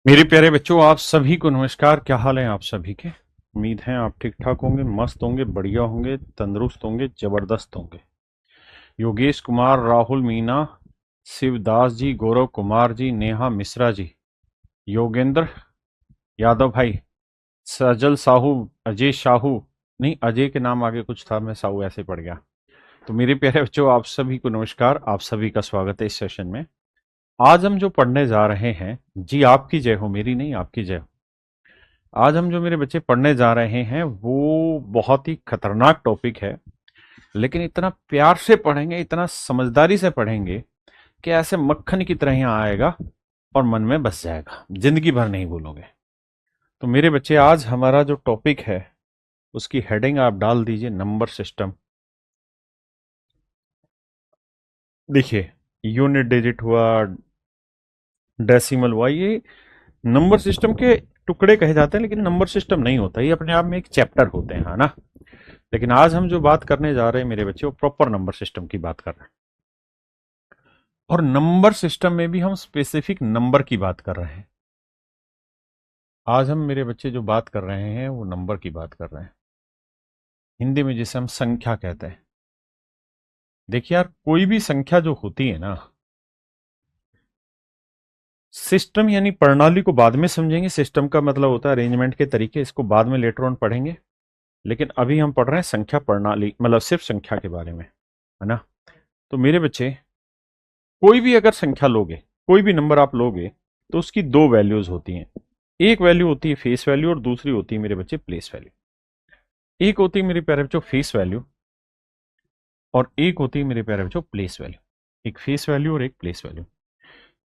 मेरे प्यारे बच्चों, आप सभी को नमस्कार। क्या हाल है आप सभी के? उम्मीद है आप ठीक ठाक होंगे, मस्त होंगे, बढ़िया होंगे, तंदुरुस्त होंगे, जबरदस्त होंगे। योगेश कुमार, राहुल मीना, शिवदास जी, गौरव कुमार जी, नेहा मिश्रा जी, योगेंद्र यादव भाई, सजल साहू, अजय साहू, नहीं अजय के नाम आगे कुछ था, मैं साहू ऐसे पड़ गया। तो मेरे प्यारे बच्चों, आप सभी को नमस्कार, आप सभी का स्वागत है इस सेशन में। आज हम जो पढ़ने जा रहे हैं, जी आपकी जय हो, मेरी नहीं आपकी जय हो। आज हम जो मेरे बच्चे पढ़ने जा रहे हैं वो बहुत ही खतरनाक टॉपिक है, लेकिन इतना प्यार से पढ़ेंगे, इतना समझदारी से पढ़ेंगे कि ऐसे मक्खन की तरह यहाँ आएगा और मन में बस जाएगा, जिंदगी भर नहीं भूलोगे। तो मेरे बच्चे, आज हमारा जो टॉपिक है उसकी हेडिंग आप डाल दीजिए नंबर सिस्टम। देखिए, यूनिट डिजिट हुआ, डेसिमल हुआ, ये नंबर सिस्टम के टुकड़े कहे जाते हैं, लेकिन नंबर सिस्टम नहीं होता, ये अपने आप में एक चैप्टर होते हैं, है ना। लेकिन आज हम जो बात करने जा रहे हैं मेरे बच्चे, वो प्रॉपर नंबर सिस्टम की बात कर रहे हैं। और नंबर सिस्टम में भी हम स्पेसिफिक नंबर की बात कर रहे हैं। आज हम मेरे बच्चे जो बात कर रहे हैं वो नंबर की बात कर रहे हैं, हिंदी में जिसे हम संख्या कहते हैं। देखिए यार, कोई भी संख्या जो होती है ना, सिस्टम यानी प्रणाली को बाद में समझेंगे। सिस्टम का मतलब होता है अरेंजमेंट के तरीके, इसको बाद में लेटर ऑन पढ़ेंगे। लेकिन अभी हम पढ़ रहे हैं संख्या प्रणाली, मतलब सिर्फ संख्या के बारे में, है ना। तो मेरे बच्चे, कोई भी अगर संख्या लोगे, कोई भी नंबर आप लोगे, तो उसकी दो वैल्यूज होती हैं। एक वैल्यू होती है फेस वैल्यू और दूसरी होती है मेरे बच्चे प्लेस वैल्यू। एक होती है मेरे प्यारे बच्चों फेस वैल्यू और एक होती है मेरे प्यारे बच्चों प्लेस वैल्यू। एक फेस वैल्यू और एक प्लेस वैल्यू।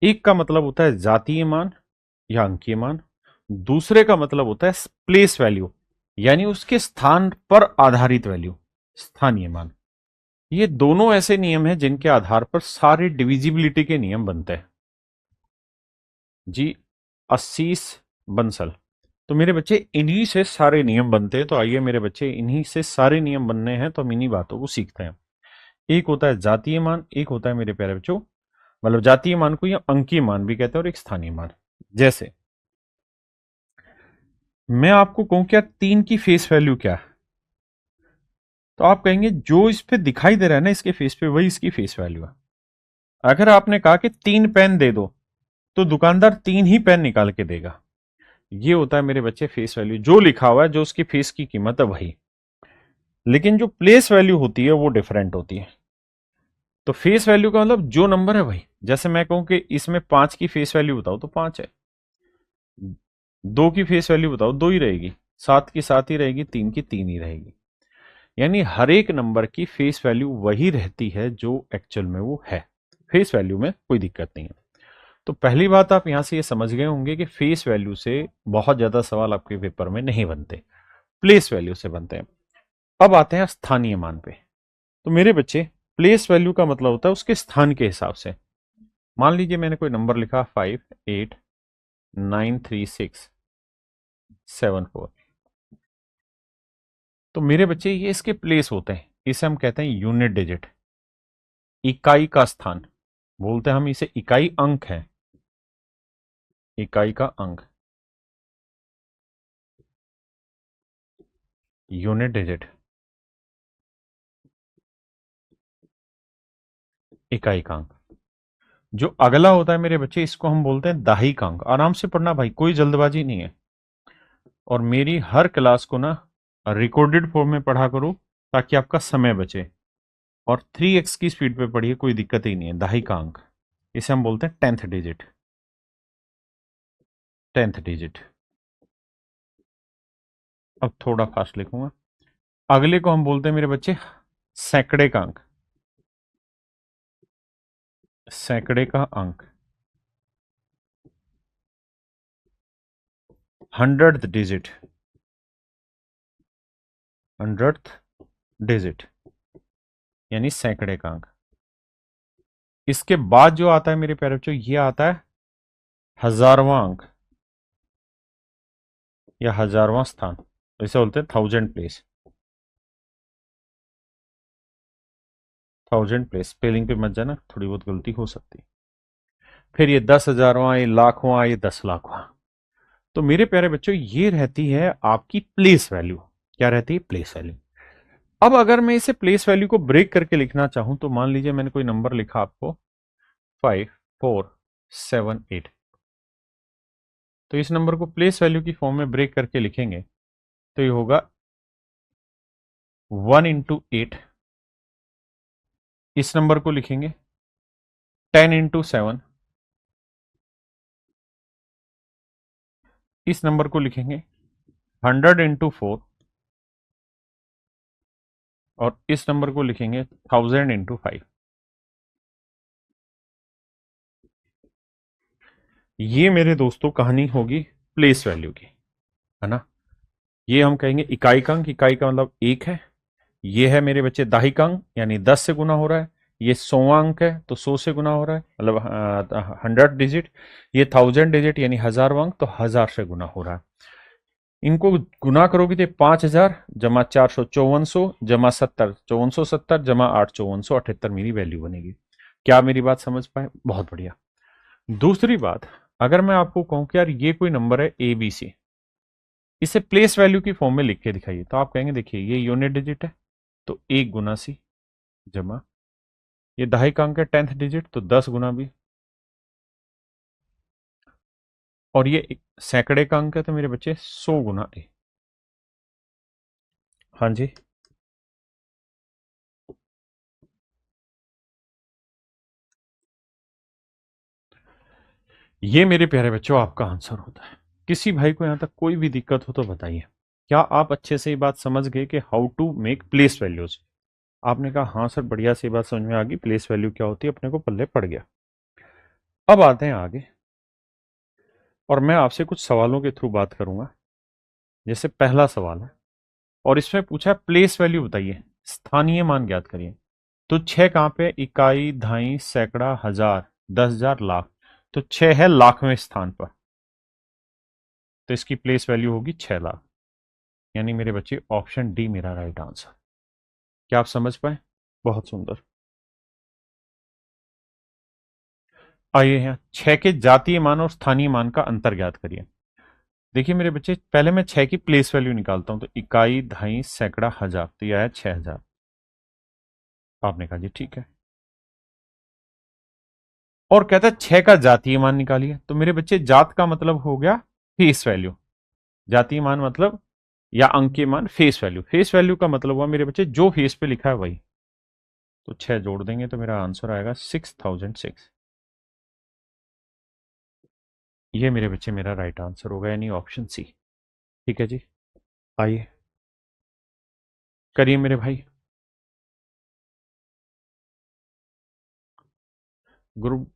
एक का मतलब होता है जातीय मान या अंकीय मान, दूसरे का मतलब होता है प्लेस वैल्यू, यानी उसके स्थान पर आधारित वैल्यू, स्थानीय मान। ये दोनों ऐसे नियम हैं जिनके आधार पर सारे डिविजिबिलिटी के नियम बनते हैं। जी, अस्सीस बंसल। तो मेरे बच्चे, इन्हीं से सारे नियम बनते हैं। तो आइए मेरे बच्चे, इन्हीं से सारे नियम बनने हैं, तो हम इन्हीं बातों को सीखते हैं। एक होता है जातीय मान, एक होता है मेरे प्यारे बच्चों, मतलब जातीय मान को या अंकीय मान भी कहते हैं, और एक स्थानीय मान। जैसे मैं आपको कहूं क्या, तीन की फेस वैल्यू क्या है, तो आप कहेंगे जो इस पे दिखाई दे रहा है ना इसके फेस पे, वही इसकी फेस वैल्यू है। अगर आपने कहा कि तीन पेन दे दो, तो दुकानदार तीन ही पेन निकाल के देगा। ये होता है मेरे बच्चे फेस वैल्यू, जो लिखा हुआ है, जो उसकी फेस की कीमत है वही। लेकिन जो प्लेस वैल्यू होती है वो डिफरेंट होती है। तो फेस वैल्यू का मतलब जो नंबर है वही। जैसे मैं कहूं कि इसमें पांच की फेस वैल्यू बताओ तो पांच है, दो की फेस वैल्यू बताओ दो ही रहेगी, सात की सात ही रहेगी, तीन की तीन ही रहेगी। यानी हर एक नंबर की फेस वैल्यू वही रहती है जो एक्चुअल में वो है। फेस वैल्यू में कोई दिक्कत नहीं है। तो पहली बात, आप यहां से ये समझ गए होंगे कि फेस वैल्यू से बहुत ज्यादा सवाल आपके पेपर में नहीं बनते, प्लेस वैल्यू से बनते हैं। अब आते हैं स्थानीय मान पे। तो मेरे बच्चे, प्लेस वैल्यू का मतलब होता है उसके स्थान के हिसाब से। मान लीजिए मैंने कोई नंबर लिखा 589367 4। तो मेरे बच्चे, ये इसके प्लेस होते हैं, इसे हम कहते हैं यूनिट डिजिट, इकाई का स्थान। बोलते हैं हम इसे इकाई अंक है, इकाई का अंक, यूनिट डिजिट, इकाई का अंक। जो अगला होता है मेरे बच्चे, इसको हम बोलते हैं दहाई का अंक। आराम से पढ़ना भाई, कोई जल्दबाजी नहीं है। और मेरी हर क्लास को ना रिकॉर्डेड फॉर्म में पढ़ा करो, ताकि आपका समय बचे। और 3x की स्पीड पे पढ़िए, कोई दिक्कत ही नहीं है। दहाई का अंक, इसे हम बोलते हैं टेंथ डिजिट, टेंथ डिजिट। अब थोड़ा फास्ट लिखूंगा। अगले को हम बोलते हैं मेरे बच्चे सैकड़े का अंक, सैकड़े का अंक, हंड्रेड डिजिट, हंड्रेड डिजिट, यानी सैकड़े का अंक। इसके बाद जो आता है मेरे प्यारे बच्चों, ये आता है हजारवां अंक या हजारवां स्थान, इसे बोलते हैं thousand place. Thousand place, spelling पे मत जाना, थोड़ी बहुत गलती हो सकती है। फिर ये 10,000वां, ये लाखवां, ये 10 लाखवां। तो मेरे प्यारे बच्चों ये रहती है आपकी प्लेस वैल्यू। क्या रहती है? Place value. अब अगर मैं इसे प्लेस वैल्यू को ब्रेक करके लिखना चाहूं तो मान लीजिए मैंने कोई नंबर लिखा आपको 5478, तो इस नंबर को प्लेस वैल्यू की फॉर्म में ब्रेक करके लिखेंगे तो ये होगा 1 × 8। इस नंबर को लिखेंगे 10 × 7। इस नंबर को लिखेंगे 100 × 4। और इस नंबर को लिखेंगे 1000 × 5। ये मेरे दोस्तों कहानी होगी प्लेस वैल्यू की, है ना। ये हम कहेंगे इकाई का अंक। इकाई का मतलब एक है। ये है मेरे बच्चे दाहिक अंक, यानी 10 से गुना हो रहा है। ये 100वां अंक है तो 100 से गुना हो रहा है, मतलब 100 डिजिट। ये 1000 डिजिट यानी 1000वां अंक, तो 1000 से गुना हो रहा है। इनको गुना करोगे तो 5000 जमा 400 5400 जमा 70 5470 जमा 8 5478 मेरी वैल्यू बनेगी। क्या मेरी बात समझ पाए? बहुत बढ़िया। दूसरी बात, अगर मैं आपको कहूं कि यार ये कोई नंबर है ए बी सी, इसे प्लेस वैल्यू की फॉर्म में लिख के दिखाइए, तो आप कहेंगे देखिए ये यूनिट डिजिट है तो 1 × C जमा, ये दहाई का अंक है 10th डिजिट तो 10 गुना भी, और ये सैकड़े का अंक है तो मेरे बच्चे 100 × A। हाँ जी, ये मेरे प्यारे बच्चों आपका आंसर होता है। किसी भाई को यहां तक कोई भी दिक्कत हो तो बताइए। क्या आप अच्छे से ये बात समझ गए कि how to make place values? आपने कहा हाँ सर, बढ़िया से बात समझ में आ गई, प्लेस वैल्यू क्या होती है अपने को पल्ले पड़ गया। अब आते हैं आगे, और मैं आपसे कुछ सवालों के थ्रू बात करूंगा। जैसे पहला सवाल है और इसमें पूछा है प्लेस वैल्यू बताइए, स्थानीय मान ज्ञात करिए। तो छह कहाँ पे? इकाई, दहाई, सैकड़ा, हजार, 10,000, लाख। तो छह है लाखवें स्थान पर, तो इसकी प्लेस वैल्यू होगी 6 लाख। यानी मेरे बच्चे ऑप्शन डी मेरा राइट आंसर। क्या आप समझ पाए? बहुत सुंदर। आइए यहाँ छह के जातीय मान और स्थानीय मान का अंतर ज्ञात करिए। देखिए मेरे बच्चे, पहले मैं छह की प्लेस वैल्यू निकालता हूं, तो इकाई, दहाई, सैकड़ा, हजार, तो यह है 6000। आपने कहा जी ठीक है। और कहता है छह का जातीय मान निकालिए, तो मेरे बच्चे जात का मतलब हो गया फेस वैल्यू। जातीय मान मतलब या अंकीय मान फेस वैल्यू। फेस वैल्यू का मतलब हुआ मेरे बच्चे जो फेस पे लिखा है वही। तो छह जोड़ देंगे तो मेरा आंसर आएगा 6006। ये मेरे बच्चे मेरा राइट आंसर होगा, यानी ऑप्शन सी। ठीक है जी, आइए करिए मेरे भाई। ग्रुप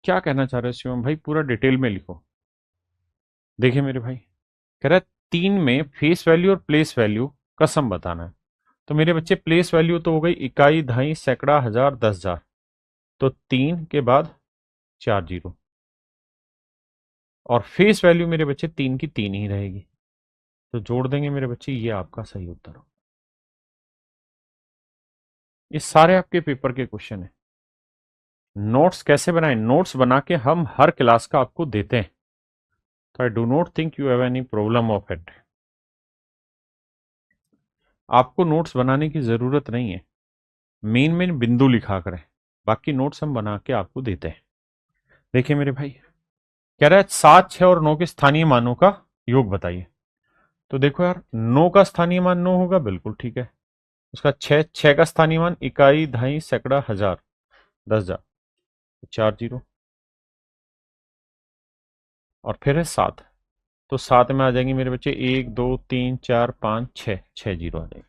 क्या कहना चाह रहे हो शिवम भाई? पूरा डिटेल में लिखो। देखिए मेरे भाई, कह रहा है 3 में फेस वैल्यू और प्लेस वैल्यू का सम बताना है। तो मेरे बच्चे प्लेस वैल्यू तो हो गई इकाई, दहाई, सैकड़ा, हजार, 10,000। तो 3 के बाद 4 जीरो, और फेस वैल्यू मेरे बच्चे 3 की 3 ही रहेगी। तो जोड़ देंगे मेरे बच्चे, ये आपका सही उत्तर हो। ये सारे आपके पेपर के क्वेश्चन है। नोट्स कैसे बनाएं? नोट्स बना के हम हर क्लास का आपको देते हैं, तो I do not think you have any problem of it. आपको नोट्स बनाने की जरूरत नहीं है, मेन मेन बिंदु लिखा करें, बाकी नोट्स हम बना के आपको देते हैं। देखिए मेरे भाई, कह रहा है 7, 6 और 9 के स्थानीय मानों का योग बताइए। तो देखो यार, 9 का स्थानीय मान 9 होगा, बिल्कुल ठीक है। उसका 6, 6 का स्थानीय मान इकाई, दहाई, सैकड़ा, हजार, 10,000, 4 जीरो। और फिर है 7, तो 7 में आ जाएंगे मेरे बच्चे 1 2 3 4 5 6, 6 जीरो आ जाएंगे।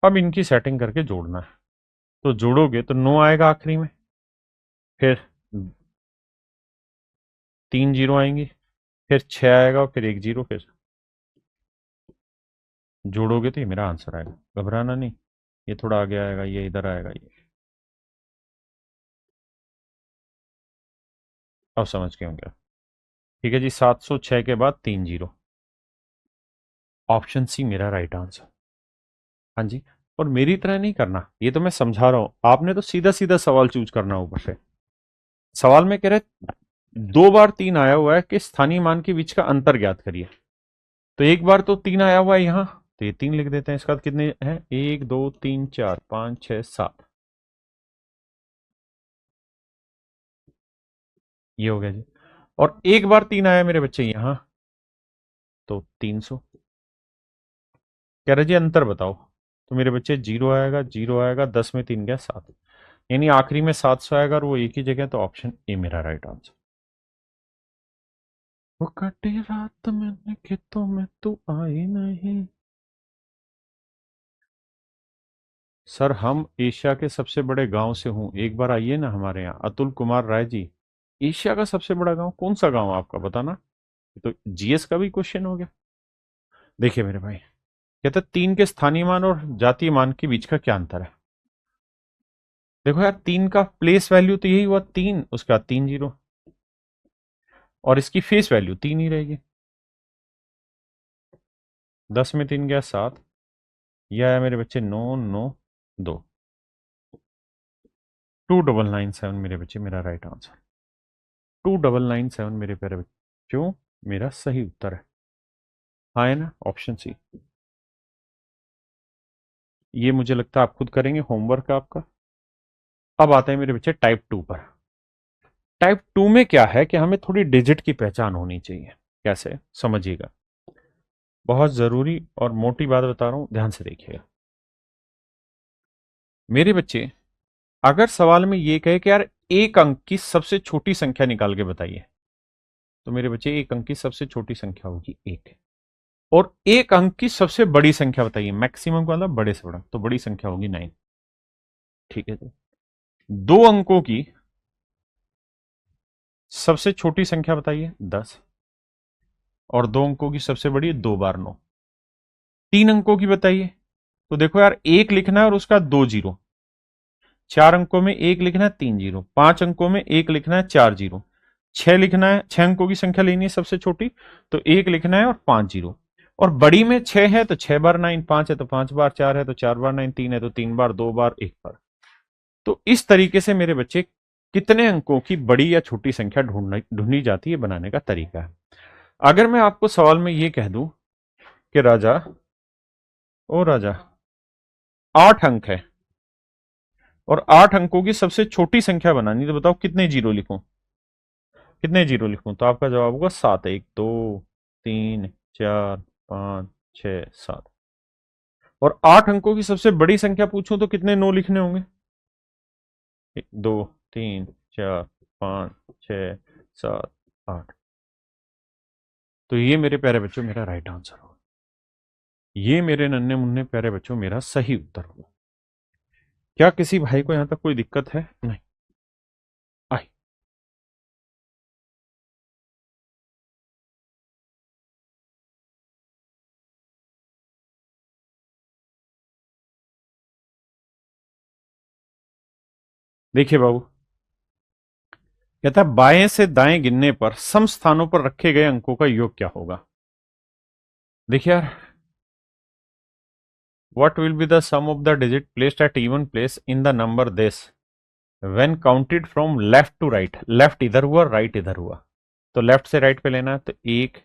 अब इनकी सेटिंग करके जोड़ना है, तो जोड़ोगे तो 9 आएगा आखिरी में, फिर 3 जीरो आएंगी, फिर 6 आएगा और फिर 1 जीरो, फिर जोड़ोगे तो ये मेरा आंसर आएगा। घबराना नहीं, ये थोड़ा आगे आएगा, ये इधर आएगा, ये अब समझ गए होंगे। ठीक है जी, 706 के बाद 3 जीरो, ऑप्शन सी मेरा राइट आंसर। हाँ जी, और मेरी तरह नहीं करना, ये तो मैं समझा रहा हूं, आपने तो सीधा सीधा सवाल चूज करना ऊपर से। सवाल में कह रहे 2 बार 3 आया हुआ है कि स्थानीय मान के बीच का अंतर ज्ञात करिए। तो एक बार तो 3 आया हुआ है यहां, तो ये 3 लिख देते हैं। इसका कितने हैं, 1 2 3 4 5 6 7, ये हो गया जी। और एक बार 3 आया मेरे बच्चे यहां, तो 300। कह रहे जी अंतर बताओ, तो मेरे बच्चे 0 आएगा 10 में 3 गया 7, यानी आखिरी में 700 आएगा और वो एक ही जगह, तो ऑप्शन ए मेरा राइट आंसर। वो कटी रात मैंने खेतों में तू आई नहीं। सर हम एशिया के सबसे बड़े गांव से हूं, एक बार आइए ना हमारे यहाँ, अतुल कुमार राय जी। एशिया का सबसे बड़ा गांव कौन सा गांव है आपका, बताना। ये तो जीएस का भी क्वेश्चन हो गया। देखिए मेरे भाई, कहते हैं 3 के स्थानीय मान और जातीय मान के बीच का क्या अंतर है। देखो यार, 3 का प्लेस वैल्यू तो यही हुआ 3, उसके बाद 3 0, और इसकी फेस वैल्यू 3 ही रहेगी। 10 में 3 गया 7, यह आया मेरे बच्चे 9 9 2, 2997 मेरे बच्चे मेरा राइट आंसर। 2997 मेरे प्यारे बच्चों मेरा सही उत्तर है। हाँ है ना, ऑप्शन सी। ये मुझे लगता है आप खुद करेंगे होमवर्क आपका। अब आते हैं मेरे बच्चे टाइप 2 पर। टाइप 2 में क्या है कि हमें थोड़ी डिजिट की पहचान होनी चाहिए। कैसे, समझिएगा, बहुत जरूरी और मोटी बात बता रहा हूं, ध्यान से देखिएगा मेरे बच्चे। अगर सवाल में ये कहे कि यार एक अंक की सबसे छोटी संख्या निकाल के बताइए, तो मेरे बच्चे एक अंक की सबसे छोटी संख्या होगी 1, और एक अंक की सबसे बड़ी संख्या बताइए, मैक्सिमम वाला बड़े से बड़ा, तो बड़ी संख्या होगी 9। ठीक है जी। 2 अंकों की सबसे छोटी संख्या बताइए 10, और 2 अंकों की सबसे बड़ी 2 बार 9। 3 अंकों की बताइए, तो देखो यार, एक लिखना है और उसका 2 0। 4 अंकों में एक लिखना है 3 0। 5 अंकों में एक लिखना है 4 0। 6 लिखना है, 6 अंकों की संख्या लेनी है सबसे छोटी, तो एक लिखना है और 5 0। और बड़ी में 6 है तो 6 बार 9, 5 है तो 5 बार, 4 है तो 4 बार 9, 3 है तो 3 बार, 2 बार 1 बार। तो इस तरीके से मेरे बच्चे कितने अंकों की बड़ी या छोटी संख्या ढूंढनी जाती है, बनाने का तरीका है। अगर मैं आपको सवाल में ये कह दूं कि राजा, ओ राजा, 8 अंक है और 8 अंकों की सबसे छोटी संख्या बनानी, तो बताओ कितने जीरो लिखूं, कितने जीरो लिखूं, तो आपका जवाब होगा 7। 1 2 3 4 5 6 7। और 8 अंकों की सबसे बड़ी संख्या पूछूं तो कितने 9 लिखने होंगे, 1 2 3 4 5 6 7 8। तो ये मेरे प्यारे बच्चों मेरा राइट आंसर होगा। ये मेरे नन्हे मुन्ने प्यारे बच्चों मेरा सही उत्तर होगा। क्या किसी भाई को यहां तक कोई दिक्कत है, नहीं आई। देखिए बाबू, कहता है बाएं से दाएं गिनने पर सम स्थानों पर रखे गए अंकों का योग क्या होगा। देखिए यार, what will be the sum of the digit placed at even place in the number this when counted from left to right. Left इधर हुआ, राइट इधर हुआ, तो लेफ्ट से राइट पे लेना है, तो एक,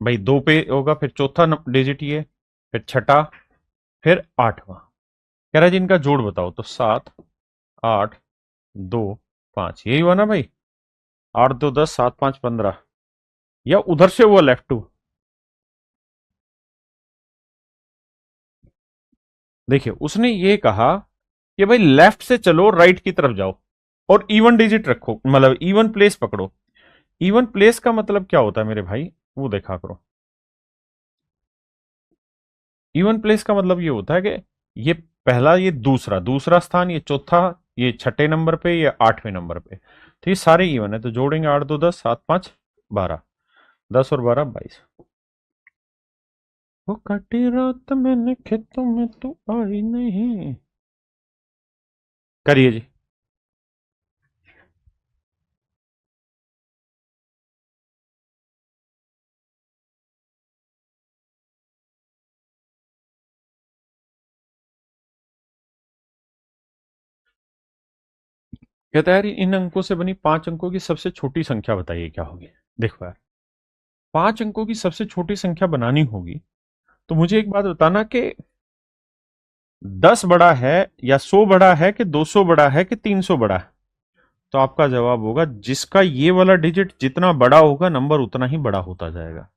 भाई 2 पे होगा, फिर चौथा डिजिट ये, फिर छठा, फिर 8वां। कह रहा है जी इनका जोड़ बताओ, तो 7 8 2 5, यही हुआ ना भाई, 8 2 10 7 5 15, या उधर से हुआ लेफ्ट टू। देखिए उसने ये कहा कि भाई लेफ्ट से चलो राइट की तरफ जाओ और इवन डिजिट रखो, मतलब इवन प्लेस पकड़ो। इवन प्लेस का मतलब क्या होता है मेरे भाई, वो देखा करो। इवन प्लेस का मतलब ये होता है कि ये पहला, ये दूसरा, दूसरा स्थान, ये चौथा, ये छठे नंबर पे, ये 8वें नंबर पे, तो ये सारे इवन है, तो जोड़ेंगे 8 2 10 7 5 12, 10 और 12 22। वो कटी रात मैंने खेतों में तू आई नहीं। करिए जी। कहता है यार इन अंकों से बनी 5 अंकों की सबसे छोटी संख्या बताइए क्या होगी। देखो यार 5 अंकों की सबसे छोटी संख्या बनानी होगी तो मुझे एक बात बताना कि 10 बड़ा है या 100 बड़ा है कि 200 बड़ा है कि 300 बड़ा है। तो आपका जवाब होगा जिसका ये वाला डिजिट जितना बड़ा होगा नंबर उतना ही बड़ा होता जाएगा,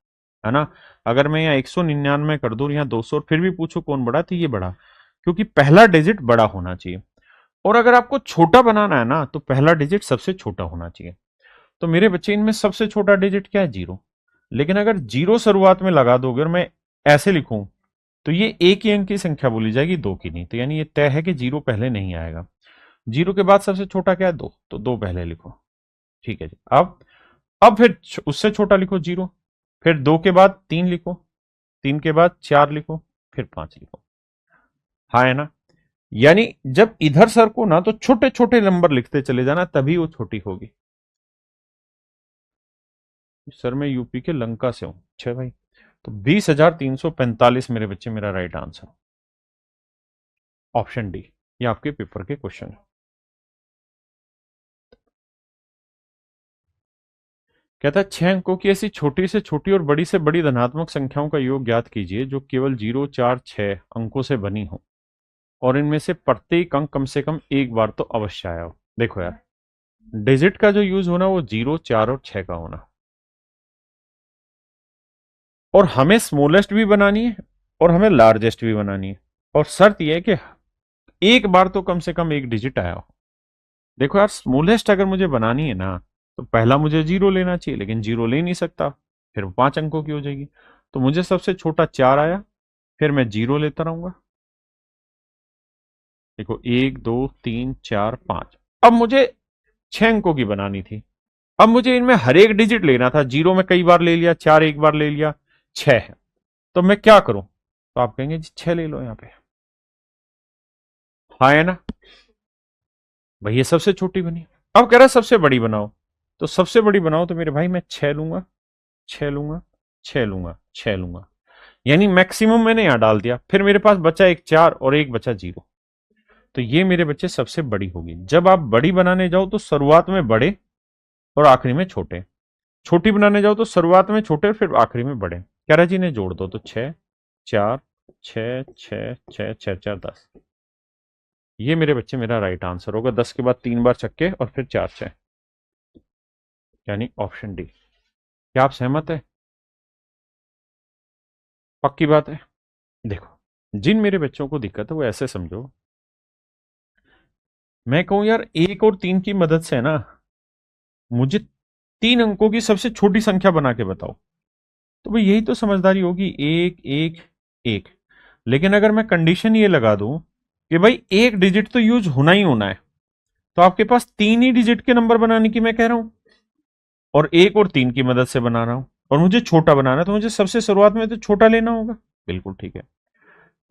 है ना। अगर मैं यहाँ 199 कर दूं यहाँ 200 और फिर भी पूछो कौन बड़ा तो ये बड़ा, क्योंकि पहला डिजिट बड़ा होना चाहिए। और अगर आपको छोटा बनाना है ना तो पहला डिजिट सबसे छोटा होना चाहिए। तो मेरे बच्चे इनमें सबसे छोटा डिजिट क्या है, 0। लेकिन अगर 0 शुरुआत में लगा दोगे और मैं ऐसे लिखूं तो ये एक ही अंक की संख्या बोली जाएगी, दो की नहीं। तो यानी ये तय है कि 0 पहले नहीं आएगा। 0 के बाद सबसे छोटा क्या है, 2, तो 2 पहले लिखो। ठीक है जी। अब फिर उससे छोटा लिखो 0, फिर 2 के बाद 3 लिखो, 3 के बाद 4 लिखो, फिर 5 लिखो। हाँ है ना। यानी जब इधर सर को ना तो छोटे छोटे नंबर लिखते चले जाना तभी वो छोटी होगी। सर मैं यूपी के लंका से हूं। अच्छा भाई, तो 20,345 मेरे बच्चे मेरा राइट आंसर। ऑप्शन डी, ये आपके पेपर के क्वेश्चन है। कहता है 6 अंकों की ऐसी छोटी से छोटी और बड़ी से बड़ी धनात्मक संख्याओं का योग ज्ञात कीजिए जो केवल 0, 4, 6 अंकों से बनी हो और इनमें से प्रत्येक अंक कम से कम एक बार तो अवश्य आया हो। देखो यार डिजिट का जो यूज होना वो 0, 4 और 6 का होना, और हमें स्मॉलेस्ट भी बनानी है और हमें लार्जेस्ट भी बनानी है। और शर्त यह है कि एक बार तो कम से कम एक डिजिट आया हो। देखो यार स्मॉलेस्ट अगर मुझे बनानी है ना तो पहला मुझे 0 लेना चाहिए, लेकिन 0 ले नहीं सकता, फिर वो 5 अंकों की हो जाएगी। तो मुझे सबसे छोटा 4 आया, फिर मैं 0 लेता रहूंगा। देखो 1, 2, 3, 4, 5। अब मुझे 6 अंकों की बनानी थी। अब मुझे इनमें हर एक डिजिट लेना था। 0 में कई बार ले लिया, 4 एक बार ले लिया, 6 है। तो मैं क्या करूं, तो आप कहेंगे जी 6 ले लो यहां पे। हाँ है ना। भाई ये सबसे छोटी बनी। अब कह रहा है सबसे बड़ी बनाओ, तो सबसे बड़ी बनाओ तो मेरे भाई मैं 6 लूंगा, 6 लूंगा, 6 लूंगा, 6 लूंगा। यानी मैक्सिमम मैंने यहां डाल दिया। फिर मेरे पास बचा एक 4 और एक बचा 0। तो ये मेरे बच्चे सबसे बड़ी होगी। जब आप बड़ी बनाने जाओ तो शुरुआत में बड़े और आखिरी में छोटे, छोटी बनाने जाओ तो शुरुआत में छोटे फिर आखिरी में बड़े। कह रहा जी ने जोड़ दो तो 6, 4, 6, 6, 6, 6, 4, 10। ये मेरे बच्चे मेरा राइट आंसर होगा। 10 के बाद 3 बार छक्के और फिर 4 6, यानी ऑप्शन डी। क्या आप सहमत है? पक्की बात है। देखो जिन मेरे बच्चों को दिक्कत है वो ऐसे समझो, मैं कहूं यार 1 और 3 की मदद से ना मुझे 3 अंकों की सबसे छोटी संख्या बना के बताओ। तो भाई यही तो समझदारी होगी, 1 1 1। लेकिन अगर मैं कंडीशन ये लगा दूं कि भाई एक डिजिट तो यूज होना ही होना है, तो आपके पास 3 ही डिजिट के नंबर बनाने की मैं कह रहा हूं, और 1 और 3 की मदद से बना रहा हूं, और मुझे छोटा बनाना है तो मुझे सबसे शुरुआत में तो छोटा लेना होगा। बिल्कुल ठीक है।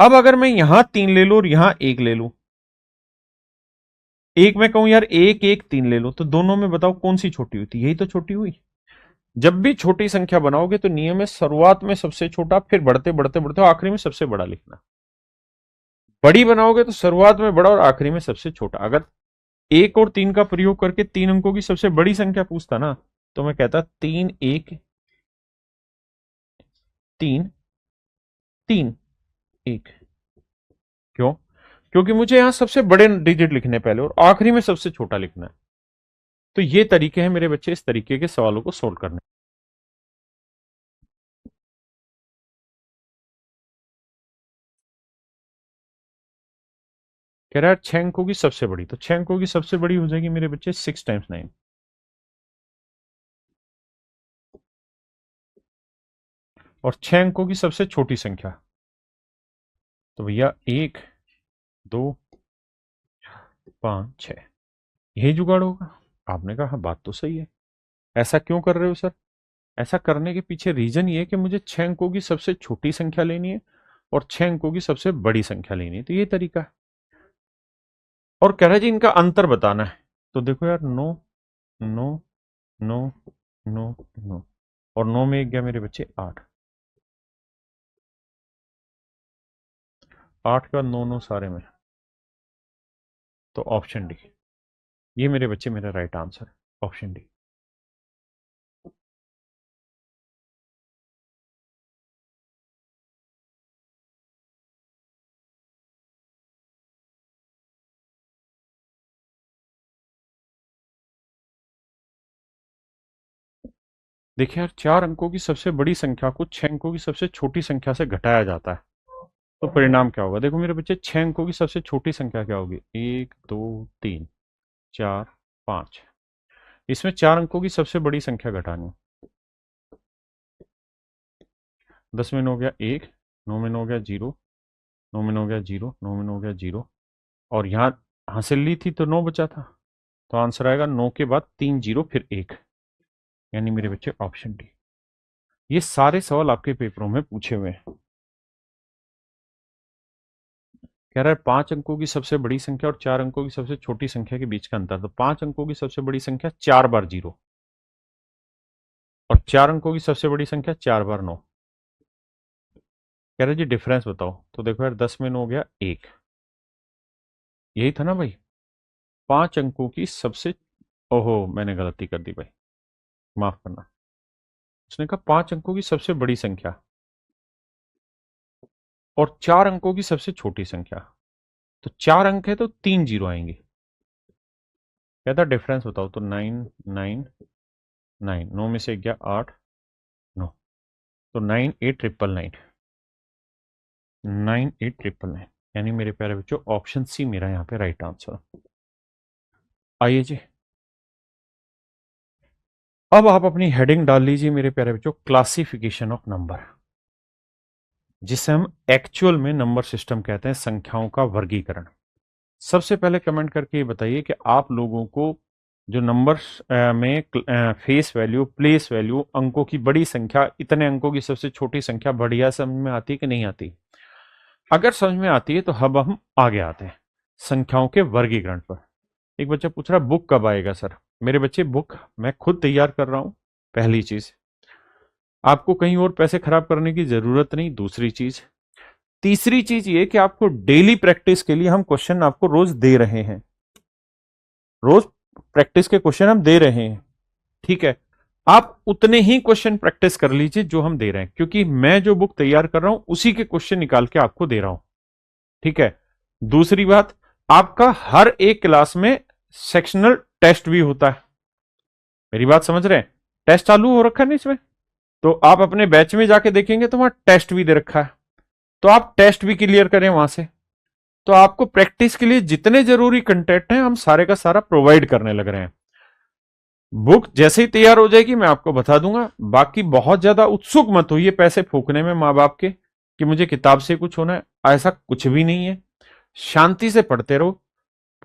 अब अगर मैं यहां 3 ले लूं और यहां 1 ले लूं, एक में कहूं यार 1 1 3 ले लो, तो दोनों में बताओ कौन सी छोटी हुई थी, यही तो छोटी हुई। जब भी छोटी संख्या बनाओगे तो नियम है शुरुआत में सबसे छोटा, फिर बढ़ते बढ़ते बढ़ते आखिरी में सबसे बड़ा लिखना। बड़ी बनाओगे तो शुरुआत में बड़ा और आखिरी में सबसे छोटा। अगर 1 और 3 का प्रयोग करके 3 अंकों की सबसे बड़ी संख्या पूछता ना तो मैं कहता 3 1 3 3 1। क्यों? क्योंकि मुझे यहां सबसे बड़े डिजिट लिखने पहले और आखिरी में सबसे छोटा लिखना है। तो ये तरीके हैं मेरे बच्चे इस तरीके के सवालों को सोल्व करने। कह रहा है 6 अंकों की सबसे बड़ी, तो 6 अंकों की सबसे बड़ी हो जाएगी मेरे बच्चे 6 × 9। और 6 अंकों की सबसे छोटी संख्या, तो भैया 1 2 5 6, यही जुगाड़ होगा। आपने कहा हाँ बात तो सही है। ऐसा क्यों कर रहे हो सर? ऐसा करने के पीछे रीजन ये है कि मुझे 6 अंकों की सबसे छोटी संख्या लेनी है और 6 अंकों की सबसे बड़ी संख्या लेनी है, तो ये तरीका है। और कह रहा है जी इनका अंतर बताना है। तो देखो यार 9 9 9 9 9, और 9 में एक गया मेरे बच्चे 8, 8 के बाद 9 9 सारे में, तो ऑप्शन डी। ये मेरे बच्चे मेरा राइट आंसर है, ऑप्शन डी। देखिए यार, 4 अंकों की सबसे बड़ी संख्या को 6 अंकों की सबसे छोटी संख्या से घटाया जाता है, तो परिणाम क्या होगा? देखो मेरे बच्चे, 6 अंकों की सबसे छोटी संख्या क्या होगी? 1 2 3 4 5। इसमें 4 अंकों की सबसे बड़ी संख्या घटानी। 10 में 9 हो गया 1, 9 में 9 हो गया 0, 9 में 9 हो गया 0, 9 में 9 हो गया 0, और यहाँ हासिल ली थी तो 9 बचा था, तो आंसर आएगा 9 के बाद 3 0 फिर 1, यानी मेरे बच्चे ऑप्शन डी। ये सारे सवाल आपके पेपरों में पूछे हुए हैं। कह रहा है 5 अंकों की सबसे बड़ी संख्या और 4 अंकों की सबसे छोटी संख्या के बीच का अंतर। तो 5 अंकों की सबसे बड़ी संख्या 4 बार 0, और 4 अंकों की सबसे बड़ी संख्या 4 बार 9। कह रहे जी डिफरेंस बताओ। तो देखो यार, 10 में 9 हो गया 1, यही था ना भाई। 5 अंकों की सबसे, ओहो मैंने गलती कर दी भाई, माफ करना। उसने कहा 5 अंकों की सबसे बड़ी संख्या और 4 अंकों की सबसे छोटी संख्या, तो 4 अंक है तो 3 जीरो आएंगे। कहता डिफरेंस बताओ, तो 9 9 9, 9 में से गया 8 9, तो 9 8 9 9, 9 8 9 9, यानी मेरे प्यारे बच्चों ऑप्शन सी मेरा यहाँ पे राइट आंसर। आइए जी, अब आप अपनी हेडिंग डाल लीजिए मेरे प्यारे बच्चों, क्लासिफिकेशन ऑफ नंबर, जिसे हम एक्चुअल में नंबर सिस्टम कहते हैं, संख्याओं का वर्गीकरण। सबसे पहले कमेंट करके ये बताइए कि आप लोगों को जो नंबर्स में फेस वैल्यू, प्लेस वैल्यू, अंकों की बड़ी संख्या, इतने अंकों की सबसे छोटी संख्या बढ़िया समझ में आती है कि नहीं आती? अगर समझ में आती है तो अब हम आगे आते हैं संख्याओं के वर्गीकरण पर। एक बच्चा पूछ रहा बुक कब आएगा सर? मेरे बच्चे बुक मैं खुद तैयार कर रहा हूं, पहली चीज। आपको कहीं और पैसे खराब करने की जरूरत नहीं, दूसरी चीज। तीसरी चीज ये कि आपको डेली प्रैक्टिस के लिए हम क्वेश्चन आपको रोज दे रहे हैं, रोज प्रैक्टिस के क्वेश्चन हम दे रहे हैं, ठीक है? आप उतने ही क्वेश्चन प्रैक्टिस कर लीजिए जो हम दे रहे हैं, क्योंकि मैं जो बुक तैयार कर रहा हूं उसी के क्वेश्चन निकाल के आपको दे रहा हूं, ठीक है? दूसरी बात, आपका हर एक क्लास में सेक्शनल टेस्ट भी होता है। मेरी बात समझ रहे हैं? टेस्ट चालू हो रखा है ना इसमें, तो आप अपने बैच में जाके देखेंगे तो वहां टेस्ट भी दे रखा है, तो आप टेस्ट भी क्लियर करें वहां से। तो आपको प्रैक्टिस के लिए जितने जरूरी कंटेंट हैं हम सारे का सारा प्रोवाइड करने लग रहे हैं। बुक जैसे ही तैयार हो जाएगी मैं आपको बता दूंगा। बाकी बहुत ज्यादा उत्सुक मत होइए पैसे फूकने में माँ बाप के, कि मुझे किताब से कुछ होना है, ऐसा कुछ भी नहीं है। शांति से पढ़ते रहो,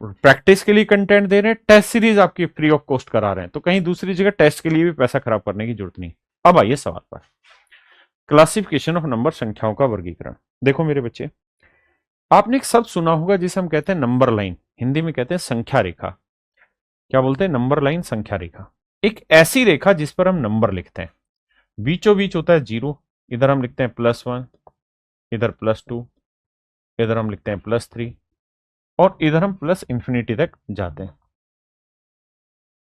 प्रैक्टिस के लिए कंटेंट दे रहे हैं, टेस्ट सीरीज आपकी फ्री ऑफ कॉस्ट करा रहे हैं, तो कहीं दूसरी जगह टेस्ट के लिए भी पैसा खराब करने की जरूरत नहीं। अब आइए सवाल पर, क्लासिफिकेशन ऑफ नंबर, संख्याओं का वर्गीकरण। देखो मेरे बच्चे, आपने एक शब्द सुना होगा जिसे हम कहते हैं नंबर लाइन, हिंदी में कहते हैं संख्या रेखा। क्या बोलते हैं? नंबर लाइन, संख्या रेखा। एक ऐसी रेखा जिस पर हम नंबर लिखते हैं, बीचों बीच होता है जीरो, इधर हम लिखते हैं +1, इधर +2, इधर हम लिखते हैं +3, और इधर हम प्लस इंफिनिटी तक जाते हैं।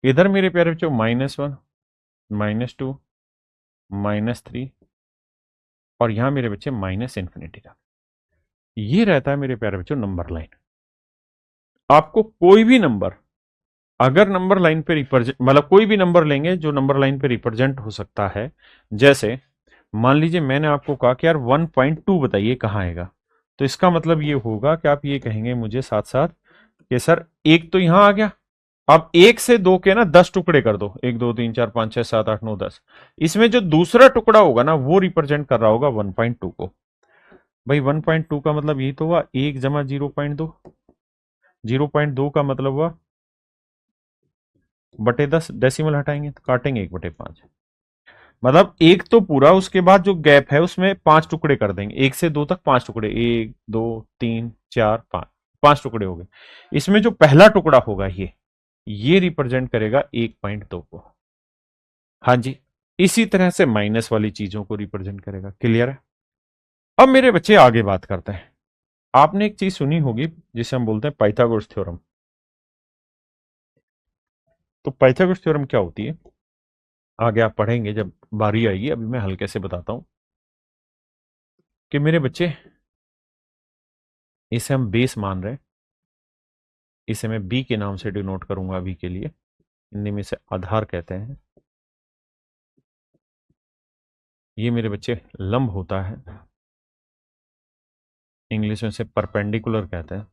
इधर मेरे प्यारे बच्चों -1, -2, -3, और यहां मेरे बच्चे माइनस इंफिनिटी तक। ये रहता है मेरे प्यारे बच्चों नंबर लाइन। आपको कोई भी नंबर, अगर नंबर लाइन पे रिप्रेजेंट, मतलब कोई भी नंबर लेंगे जो नंबर लाइन पे रिप्रेजेंट हो सकता है, जैसे मान लीजिए मैंने आपको कहा कि यार 1.2 बताइए कहाँ आएगा, तो इसका मतलब ये होगा कि आप ये कहेंगे मुझे साथ साथ कि सर एक तो यहां आ गया, अब 1 से 2 के ना 10 टुकड़े कर दो, 1 2 3 4 5 6 7 8 9 10, इसमें जो दूसरा टुकड़ा होगा ना वो रिप्रेजेंट कर रहा होगा 1.2 को। भाई 1.2 का मतलब यही तो हुआ 1 जमा 0.2, 0.2 का मतलब हुआ बटे 10, डेसिमल हटाएंगे तो काटेंगे 1/5, मतलब एक तो पूरा, उसके बाद जो गैप है उसमें 5 टुकड़े कर देंगे, 1 से 2 तक 5 टुकड़े, 1 2 3 4 5, 5 टुकड़े हो गए। इसमें जो पहला टुकड़ा होगा ये रिप्रेजेंट करेगा 1.2 को। हाँ जी, इसी तरह से माइनस वाली चीजों को रिप्रेजेंट करेगा। क्लियर है? अब मेरे बच्चे आगे बात करते हैं। आपने एक चीज सुनी होगी जिसे हम बोलते हैं पाइथागोरस थ्योरम। तो पाइथागोरस थ्योरम क्या होती है आगे आप पढ़ेंगे जब बारी आएगी, अभी मैं हल्के से बताता हूं कि मेरे बच्चे इसे हम बेस मान रहे हैं, इसे मैं बी के नाम से डिनोट करूंगा अभी के लिए, हिंदी में इसे आधार कहते हैं। ये मेरे बच्चे लंब होता है, इंग्लिश में इसे परपेंडिकुलर कहते हैं।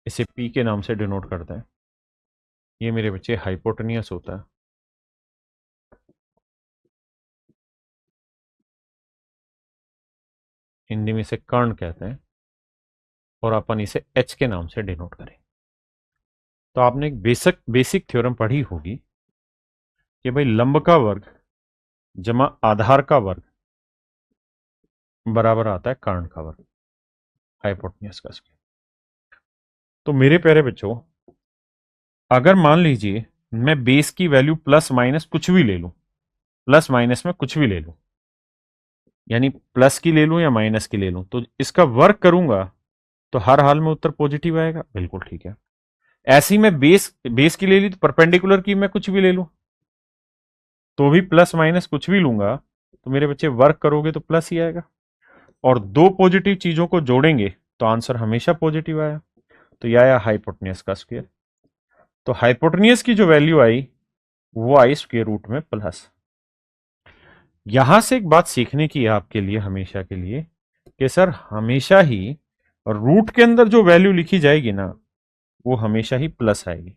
इसे पी के नाम से डिनोट करते हैं। ये मेरे बच्चे हाइपोटेनियस होता है, हिंदी में इसे कर्ण कहते हैं, और अपन इसे एच के नाम से डिनोट करें। तो आपने एक बेसिक थ्योरम पढ़ी होगी कि भाई लंब का वर्ग जमा आधार का वर्ग बराबर आता है कर्ण का वर्ग, हाइपोटेन्यूज का स्क्वायर। तो मेरे प्यारे बच्चों, अगर मान लीजिए मैं बेस की वैल्यू प्लस माइनस कुछ भी ले लूं, प्लस माइनस में कुछ भी ले लूं, यानी प्लस की ले लूं या माइनस की ले लूं, तो इसका वर्ग करूंगा तो हर हाल में उत्तर पॉजिटिव आएगा। बिल्कुल ठीक है। ऐसे ही मैं बेस बेस की ले ली तो परपेंडिकुलर की मैं कुछ भी ले लूं तो भी प्लस माइनस कुछ भी लूंगा तो मेरे बच्चे वर्क करोगे तो प्लस ही आएगा, और दो पॉजिटिव चीजों को जोड़ेंगे तो आंसर हमेशा पॉजिटिव आया। तो यह आया हाइपोटेन्यूज का स्क्वायर। तो हाइपोटेन्यूज की जो वैल्यू आई वो आई स्क्वायर रूट में प्लस। यहां से एक बात सीखने की है आपके लिए हमेशा के लिए कि सर हमेशा ही रूट के अंदर जो वैल्यू लिखी जाएगी ना वो हमेशा ही प्लस आएगी,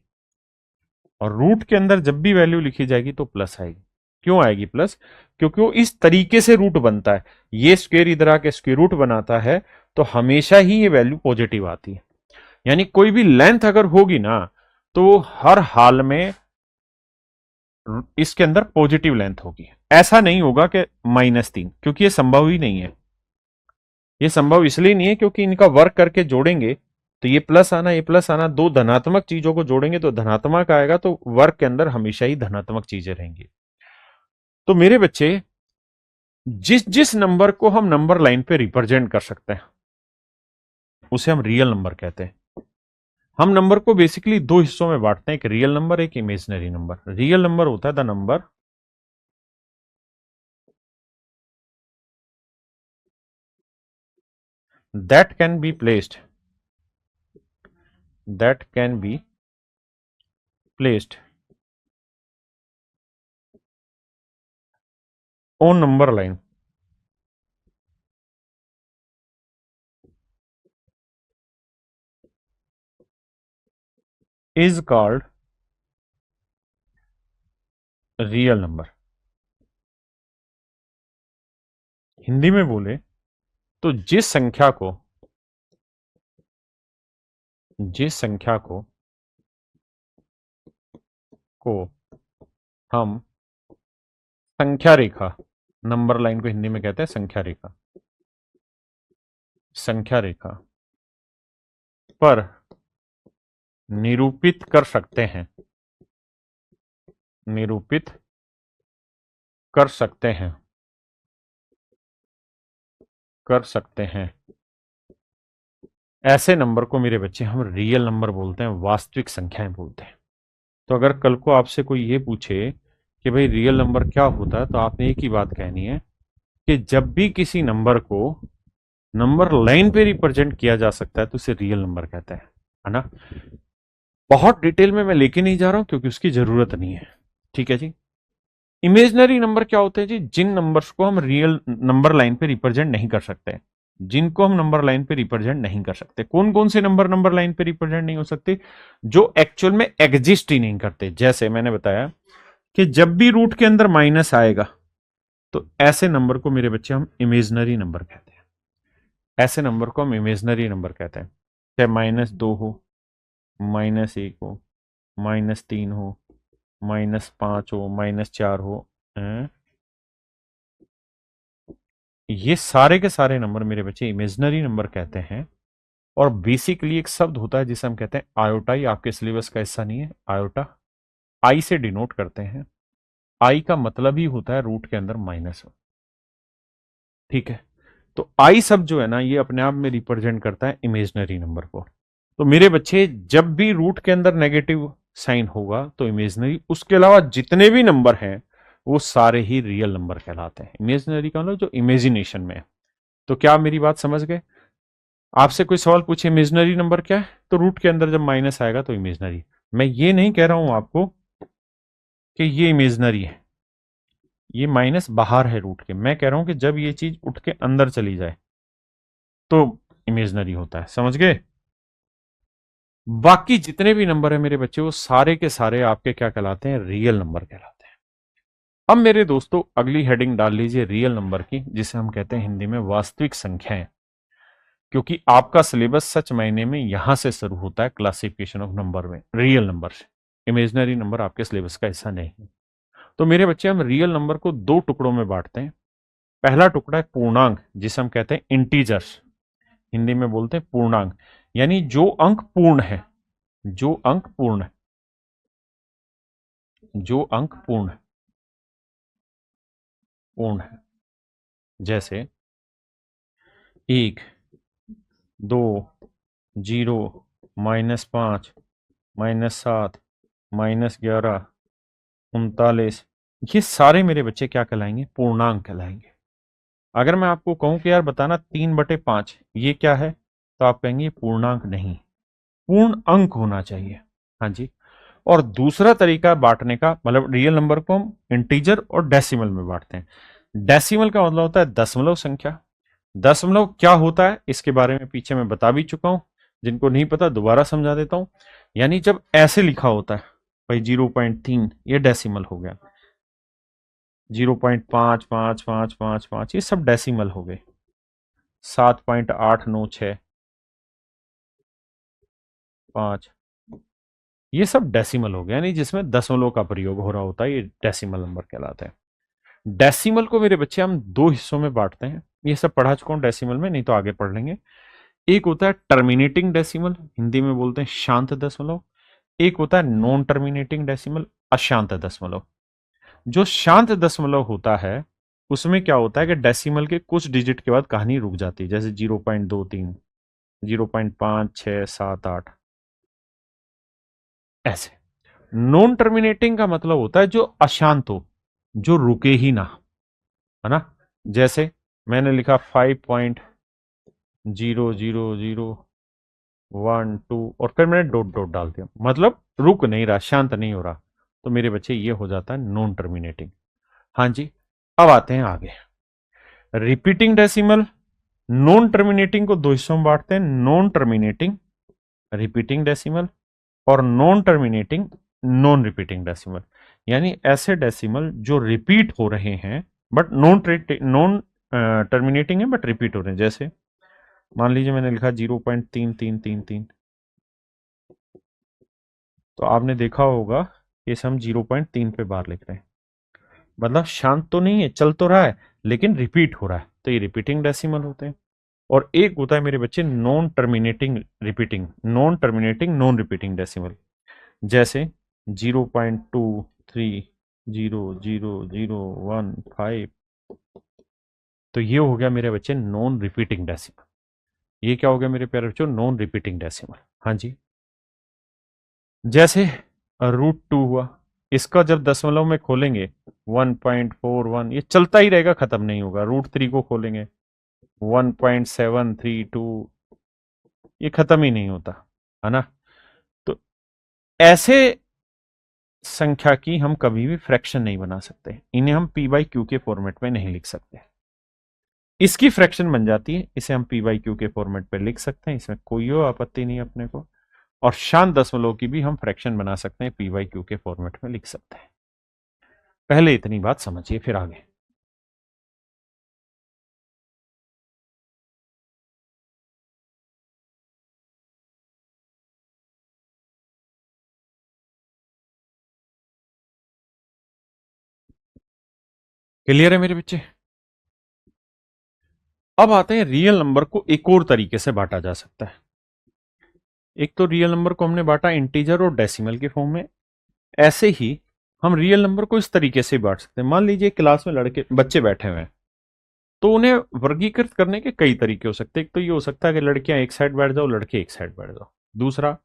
और रूट के अंदर जब भी वैल्यू लिखी जाएगी तो प्लस आएगी। क्यों आएगी प्लस? क्योंकि वो इस तरीके से रूट बनता है, ये स्क्वायर इधर आके स्क्वायर रूट बनाता है, तो हमेशा ही ये वैल्यू पॉजिटिव आती है। यानी कोई भी लेंथ अगर होगी ना तो हर हाल में इसके अंदर पॉजिटिव लेंथ होगी। ऐसा नहीं होगा कि -3, क्योंकि ये संभव ही नहीं है। ये संभव इसलिए नहीं है क्योंकि इनका वर्क करके जोड़ेंगे तो ये प्लस आना ये प्लस आना, दो धनात्मक चीजों को जोड़ेंगे तो धनात्मक आएगा, तो वर्क के अंदर हमेशा ही धनात्मक चीजें रहेंगी। तो मेरे बच्चे जिस जिस नंबर को हम नंबर लाइन पे रिप्रेजेंट कर सकते हैं उसे हम रियल नंबर कहते हैं। हम नंबर को बेसिकली दो हिस्सों में बांटते हैं, एक रियल नंबर एक इमेजिनरी नंबर। रियल नंबर होता है the number that can be placed that can be placed on number line is called real number. Hindi में बोले तो जिस संख्या को हम संख्या रेखा, नंबर लाइन को हिंदी में कहते हैं संख्या रेखा पर निरूपित कर सकते हैं निरूपित कर सकते हैं कर सकते हैं ऐसे नंबर को मेरे बच्चे हम रियल नंबर बोलते हैं, वास्तविक संख्याएं बोलते हैं। तो अगर कल को आपसे कोई ये पूछे कि भाई रियल नंबर क्या होता है, तो आपने एक ही बात कहनी है कि जब भी किसी नंबर को नंबर लाइन पे रिप्रेजेंट किया जा सकता है तो उसे रियल नंबर कहते हैं, है ना। बहुत डिटेल में मैं लेके नहीं जा रहा हूं क्योंकि उसकी जरूरत नहीं है, ठीक है जी। इमेजनरी नंबर क्या होते हैं जी? जिन नंबर्स को हम रियल नंबर लाइन पे रिप्रेजेंट नहीं कर सकते, जिनको हम नंबर लाइन पे रिप्रेजेंट नहीं कर सकते। कौन कौन से नंबर नंबर लाइन पे रिप्रेजेंट नहीं हो सकते? जो एक्चुअल में एग्जिस्ट ही नहीं करते। जैसे मैंने बताया कि जब भी रूट के अंदर माइनस आएगा तो ऐसे नंबर को मेरे बच्चे हम इमेजनरी नंबर कहते हैं। ऐसे नंबर को हम इमेजनरी नंबर कहते हैं, चाहे -2 हो, -1 हो, -3 हो, -5 हो, -4 हो, ये सारे के सारे नंबर मेरे बच्चे इमेजनरी नंबर कहते हैं। और बेसिकली एक शब्द होता है जिसे हम कहते हैं आयोटा। ये आपके सिलेबस का हिस्सा नहीं है। आयोटा आई से डिनोट करते हैं। आई का मतलब ही होता है रूट के अंदर माइनस हो, ठीक है। तो आई सब जो है ना, ये अपने आप में रिप्रेजेंट करता है इमेजनरी नंबर को। तो मेरे बच्चे, जब भी रूट के अंदर नेगेटिव साइन होगा तो इमेजनरी, उसके अलावा जितने भी नंबर हैं वो सारे ही रियल नंबर कहलाते हैं। इमेजनरी का मतलब जो इमेजिनेशन में है। तो क्या आप मेरी बात समझ गए? आपसे कोई सवाल पूछे इमेजनरी नंबर क्या है, तो रूट के अंदर जब माइनस आएगा तो इमेजनरी। मैं ये नहीं कह रहा हूं आपको कि ये इमेजनरी है, ये माइनस बाहर है रूट के। मैं कह रहा हूं कि जब ये चीज उठ के अंदर चली जाए तो इमेजनरी होता है। समझ गए? बाकी जितने भी नंबर है मेरे बच्चे, वो सारे के सारे आपके क्या कहलाते हैं? रियल नंबर कहलाते हैं। अब मेरे दोस्तों, अगली हेडिंग डाल लीजिए रियल नंबर की, जिसे हम कहते हैं हिंदी में वास्तविक संख्याएं। क्योंकि आपका सिलेबस सच मायने में यहां से शुरू होता है, क्लासिफिकेशन ऑफ नंबर में, रियल नंबर से। इमेजनरी नंबर आपके सिलेबस का हिस्सा नहीं है। तो मेरे बच्चे, हम रियल नंबर को दो टुकड़ों में बांटते हैं। पहला टुकड़ा है पूर्णांक, जिसे हम कहते हैं इंटीजर्स, हिंदी में बोलते हैं पूर्णांक, यानी जो अंक पूर्ण है, जो अंक पूर्ण है, जो अंक पूर्ण है। जैसे 1, 2, 0, -5, -7, -11, 39, ये सारे मेरे बच्चे क्या कहलाएंगे? पूर्णांक कहलाएंगे। अगर मैं आपको कहूं कि यार बताना 3/5 ये क्या है, तो आप कहेंगे पूर्णांक नहीं, पूर्ण अंक होना चाहिए। हाँ जी। और दूसरा तरीका बांटने का, मतलब रियल नंबर को हम इंटीजर और डेसिमल में बांटते हैं। डेसिमल का मतलब होता है दशमलव संख्या। दशमलव क्या होता है इसके बारे में पीछे मैं बता भी चुका हूं, जिनको नहीं पता दोबारा समझा देता हूं। यानी जब ऐसे लिखा होता है भाई 0.3, ये डेसिमल हो गया। 0.555555, ये सब डेसिमल हो गए। 7.8965, ये सब डेसिमल हो गया, यानी जिसमें दशमलव का प्रयोग हो रहा होता है, ये डेसिमल नंबर कहलाते हैं। डेसिमल को मेरे बच्चे हम दो हिस्सों में बांटते हैं। ये सब पढ़ा चुका हूं डेसिमल में, नहीं तो आगे पढ़ लेंगे। एक होता है टर्मिनेटिंग डेसिमल, हिंदी में बोलते हैं शांत दशमलव। एक होता है नॉन टर्मिनेटिंग डेसिमल, अशांत दशमलव। जो शांत दशमलव होता है उसमें क्या होता है कि डेसिमल के कुछ डिजिट के बाद कहानी रुक जाती है, जैसे 0.23, 0.5678, ऐसे। नॉन टर्मिनेटिंग का मतलब होता है जो अशांत हो, जो रुके ही ना, है ना। जैसे मैंने लिखा 5.0001 2 और फिर मैंने डॉट डॉट डाल दिया, मतलब रुक नहीं रहा, शांत नहीं हो रहा, तो मेरे बच्चे ये हो जाता है नॉन टर्मिनेटिंग। हाँ जी। अब आते हैं आगे, रिपीटिंग डेसिमल। नॉन टर्मिनेटिंग को दो हिस्सों में बांटते हैं, नॉन टर्मिनेटिंग रिपीटिंग डेसिमल और non terminating non repeating decimal. यानी ऐसे डेसिमल जो रिपीट हो रहे हैं बट नॉन नॉन टर्मिनेटिंग है बट रिपीट हो रहे हैं। जैसे मान लीजिए मैंने लिखा 0.3333, तो आपने देखा होगा कि इसे हम 0.3 पे बार लिख रहे हैं, मतलब शांत तो नहीं है, चल तो रहा है लेकिन रिपीट हो रहा है, तो ये रिपीटिंग डेसिमल होते हैं। और एक होता है मेरे बच्चे non terminating repeating, non terminating non repeating decimal. जैसे 0.23000015, तो ये हो गया मेरे बच्चे नॉन रिपीटिंग डेसिमल। ये क्या हो गया मेरे प्यारे बच्चों? Non repeating decimal. हाँ जी। जैसे √2 हुआ, इसका जब दशमलव में खोलेंगे 1.41, ये चलता ही रहेगा, खत्म नहीं होगा। √3 को खोलेंगे 1.732, ये खत्म ही नहीं होता, है ना। तो ऐसे संख्या की हम कभी भी फ्रैक्शन नहीं बना सकते, इन्हें हम p/q के फॉर्मेट में नहीं लिख सकते। इसकी फ्रैक्शन बन जाती है, इसे हम p/q के फॉर्मेट पे लिख सकते हैं, इसमें कोई आपत्ति नहीं अपने को। और शांत दशमलव की भी हम फ्रैक्शन बना सकते हैं, p/q के फॉर्मेट में लिख सकते हैं। पहले इतनी बात समझिए, फिर आगे। क्लियर है मेरे बच्चे? अब आते हैं रियल नंबर को एक और तरीके से बांटा जा सकता है। एक तो रियल नंबर को हमने बांटा इंटीजर और डेसिमल के फॉर्म में, ऐसे ही हम रियल नंबर को इस तरीके से बांट सकते हैं। मान लीजिए क्लास में लड़के बच्चे बैठे हुए हैं, तो उन्हें वर्गीकृत करने के कई तरीके हो सकते हैं। एक तो ये हो सकता है कि लड़कियां एक साइड बैठ जाओ, लड़के एक साइड बैठ जाओ। दूसरा,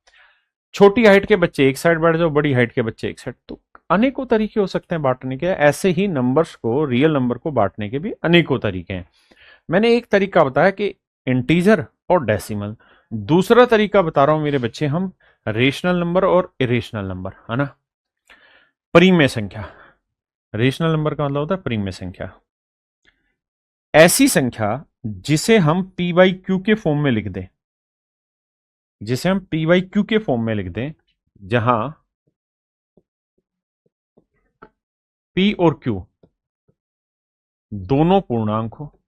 छोटी हाइट के बच्चे एक साइड बैठ जाओ, बड़ी हाइट के बच्चे एक साइड। तो अनेकों तरीके हो सकते हैं बांटने के। ऐसे ही नंबर्स को, रियल नंबर को बांटने के भी अनेकों तरीके हैं। मैंने एक तरीका बताया कि इंटीजर और डेसिमल। दूसरा तरीका बता रहा हूं मेरे बच्चे, हम रेशनल नंबर और इरेशनल नंबर, है ना, परिमेय संख्या। रेशनल नंबर का मतलब होता है परिमेय संख्या, ऐसी संख्या जिसे हम पी बाई क्यू के फॉर्म में लिख दें, जिसे हम पी बाई क्यू के फॉर्म में लिख दें, जहां पी और क्यू दोनों पूर्णांक हो,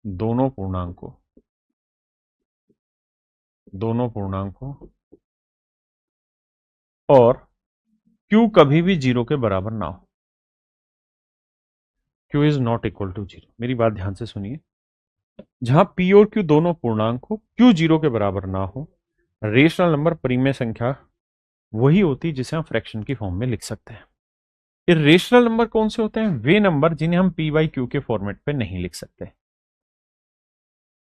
दोनों पूर्णांक हो, दोनों पूर्णांक हो, और क्यू कभी भी जीरो के बराबर ना हो। Q is not equal to zero. मेरी बात ध्यान से सुनिए। जहां पी और क्यू दोनों पूर्णांक हो, क्यू जीरो के बराबर ना हो, रेशनल नंबर परिमेय संख्या वही होती है जिसे हम फ्रैक्शन की फॉर्म में लिख सकते हैं। इरेशनल नंबर कौन से होते हैं? वे नंबर जिन्हें हम पी बाई क्यू के फॉर्मेट पे नहीं लिख सकते।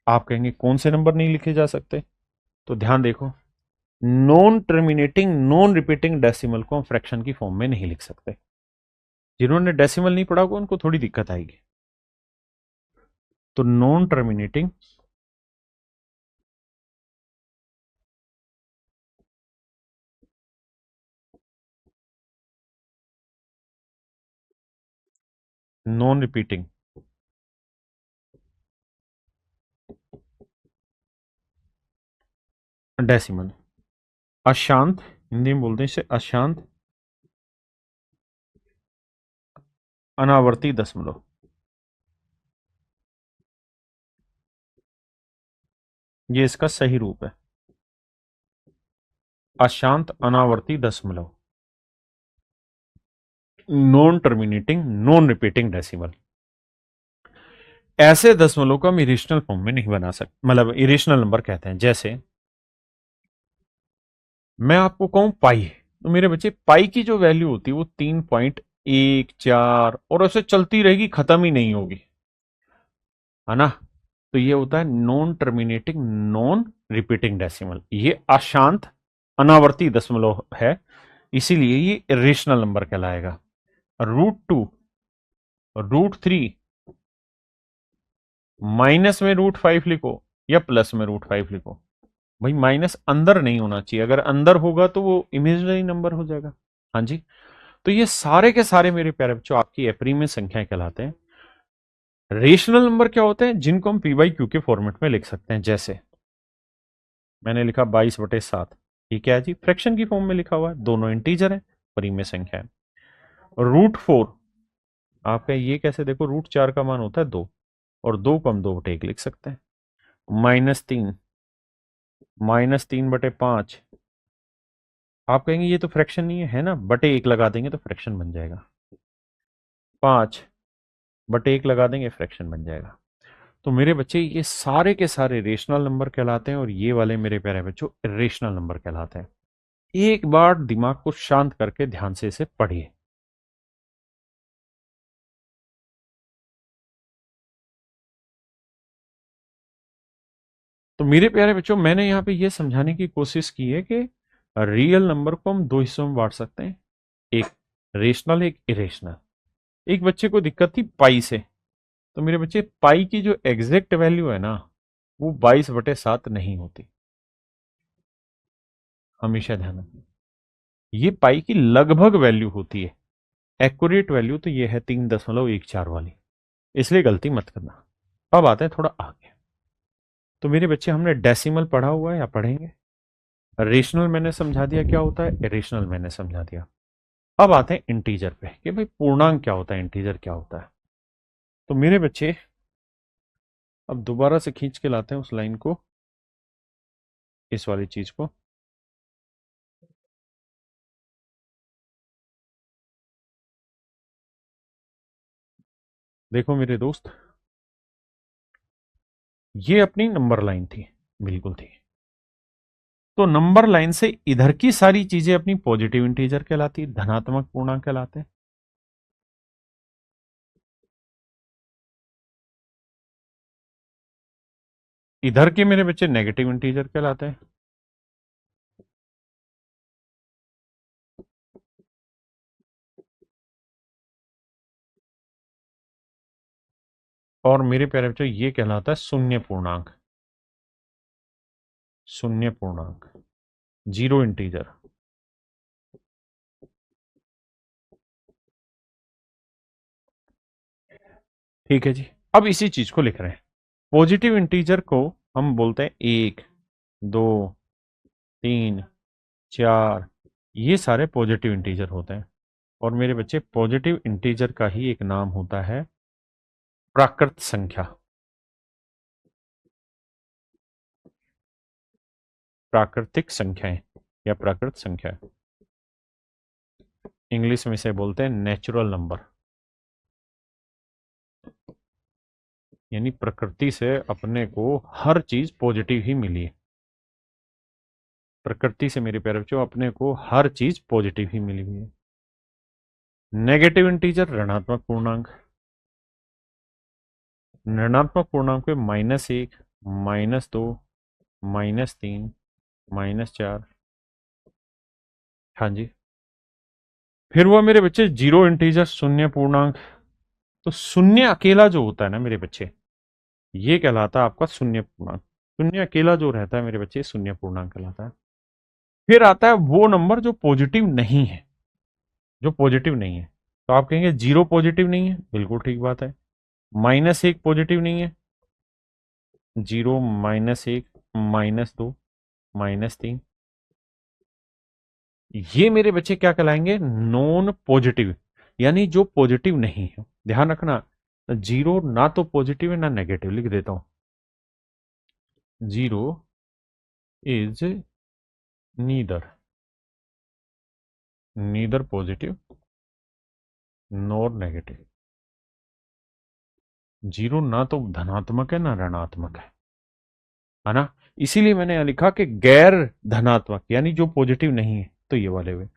आप कहेंगे कौन से नंबर नहीं लिखे जा सकते? तो ध्यान देखो, non terminating non repeating decimal को हम फ्रैक्शन की फॉर्म में नहीं लिख सकते। जिन्होंने डेसिमल नहीं पढ़ा होगा उनको थोड़ी दिक्कत आएगी। तो non terminating non repeating decimal, अशांत, हिंदी में बोलते हैं इसे अशांत अनावर्ती दशमलव। ये इसका सही रूप है, अशांत अनावर्ती दशमलव, non terminating non repeating decimal. ऐसे दशमलव को हम इरेशनल फॉर्म में नहीं बना सकते, मतलब इरेशनल नंबर कहते हैं। जैसे मैं आपको कहूं पाई, तो मेरे बच्चे पाई की जो वैल्यू होती है वो 3.14 और ऐसे चलती रहेगी, खत्म ही नहीं होगी, है ना। तो ये होता है non terminating non repeating decimal. ये अशांत अनावर्ती दशमलव है, इसीलिए ये इरेशनल नंबर कहलाएगा। √2, √3, माइनस में √5 लिखो या प्लस में √5 लिखो, भाई माइनस अंदर नहीं होना चाहिए। अगर अंदर होगा तो वो इमेजिनरी नंबर हो जाएगा। हाँ जी। तो ये सारे के सारे मेरे प्यारे बच्चों आपकी अपरिमेय संख्याएं कहलाते हैं। रेशनल नंबर क्या होते हैं? जिनको हम पी बाई क्यू के फॉर्मेट में लिख सकते हैं। जैसे मैंने लिखा 22/7, ठीक है जी, फ्रैक्शन की फॉर्म में लिखा हुआ है, दोनों इंटीजर है, परिमेय संख्या है। √4, आपका ये कैसे देखो, √4 का मान होता है 2, और 2 को हम 2/1 लिख सकते हैं। -3, -3/5, आप कहेंगे ये तो फ्रैक्शन नहीं है, है ना, बटे 1 लगा देंगे तो फ्रैक्शन बन जाएगा। 5/1 लगा देंगे, फ्रैक्शन बन जाएगा। तो मेरे बच्चे ये सारे के सारे रेशनल नंबर कहलाते हैं, और ये वाले मेरे प्यारे बच्चों इरेशनल नंबर कहलाते हैं। एक बार दिमाग को शांत करके ध्यान से इसे पढ़िए। तो मेरे प्यारे बच्चों, मैंने यहां पे ये समझाने की कोशिश की है कि रियल नंबर को हम दो हिस्सों में बांट सकते हैं, एक रेशनल, एक इरेशनल। एक बच्चे को दिक्कत थी पाई से, तो मेरे बच्चे पाई की जो एग्जैक्ट वैल्यू है ना, वो 22/7 नहीं होती। हमेशा ध्यान रखना, ये पाई की लगभग वैल्यू होती है। एक्यूरेट वैल्यू तो ये है 3.14 वाली, इसलिए गलती मत करना। अब आते हैं थोड़ा आगे। तो मेरे बच्चे, हमने डेसिमल पढ़ा हुआ है या पढ़ेंगे, रेशनल मैंने समझा दिया क्या होता है, इरेशनल मैंने समझा दिया। अब आते हैं इंटीजर पे कि भाई पूर्णांक क्या होता है, इंटीजर क्या होता है। तो मेरे बच्चे, अब दोबारा से खींच के लाते हैं उस लाइन को, इस वाली चीज को। देखो मेरे दोस्त, ये अपनी नंबर लाइन थी, बिल्कुल थी। तो नंबर लाइन से इधर की सारी चीजें अपनी पॉजिटिव इंटीजर कहलाती है, धनात्मक पूर्णांक कहलाते हैं। इधर के मेरे बच्चे नेगेटिव इंटीजर कहलाते हैं। और मेरे प्यारे बच्चों ये कहलाता है शून्य पूर्णांक। शून्य पूर्णांक, जीरो इंटीजर। ठीक है जी। अब इसी चीज को लिख रहे हैं। पॉजिटिव इंटीजर को हम बोलते हैं 1, 2, 3, 4, ये सारे पॉजिटिव इंटीजर होते हैं। और मेरे बच्चे पॉजिटिव इंटीजर का ही एक नाम होता है प्राकृत संख्या। प्राकृतिक संख्याएं या प्राकृत संख्या, इंग्लिश में इसे बोलते हैं नेचुरल नंबर। यानी प्रकृति से अपने को हर चीज पॉजिटिव ही मिली है। प्रकृति से मेरे प्यारे बच्चों अपने को हर चीज पॉजिटिव ही मिली हुई है। नेगेटिव इंटीजर ऋणात्मक पूर्णांक। ऋणात्मक पूर्णांक में -1, -2, -3, -4। हाँ जी। फिर वो मेरे बच्चे जीरो इंटीजर शून्य पूर्णांक। तो शून्य अकेला जो होता है ना मेरे बच्चे, ये कहलाता है आपका शून्य पूर्णांक। शून्य अकेला जो रहता है मेरे बच्चे शून्य पूर्णांक कहलाता है। फिर आता है वो नंबर जो पॉजिटिव नहीं है। जो पॉजिटिव नहीं है, तो आप कहेंगे जीरो पॉजिटिव नहीं है, बिल्कुल ठीक बात है। -1 पॉजिटिव नहीं है, जीरो, -1, -2, -3, ये मेरे बच्चे क्या कहलाएंगे? नॉन पॉजिटिव, यानी जो पॉजिटिव नहीं है। ध्यान रखना, जीरो ना तो पॉजिटिव है ना नेगेटिव, लिख देता हूं। Zero is neither positive nor negative. Zero ना तो धनात्मक है ना ऋणात्मक है ना। इसीलिए मैंने यहां लिखा कि गैर धनात्मक, यानी जो पॉजिटिव नहीं है, तो ये वाले हुए।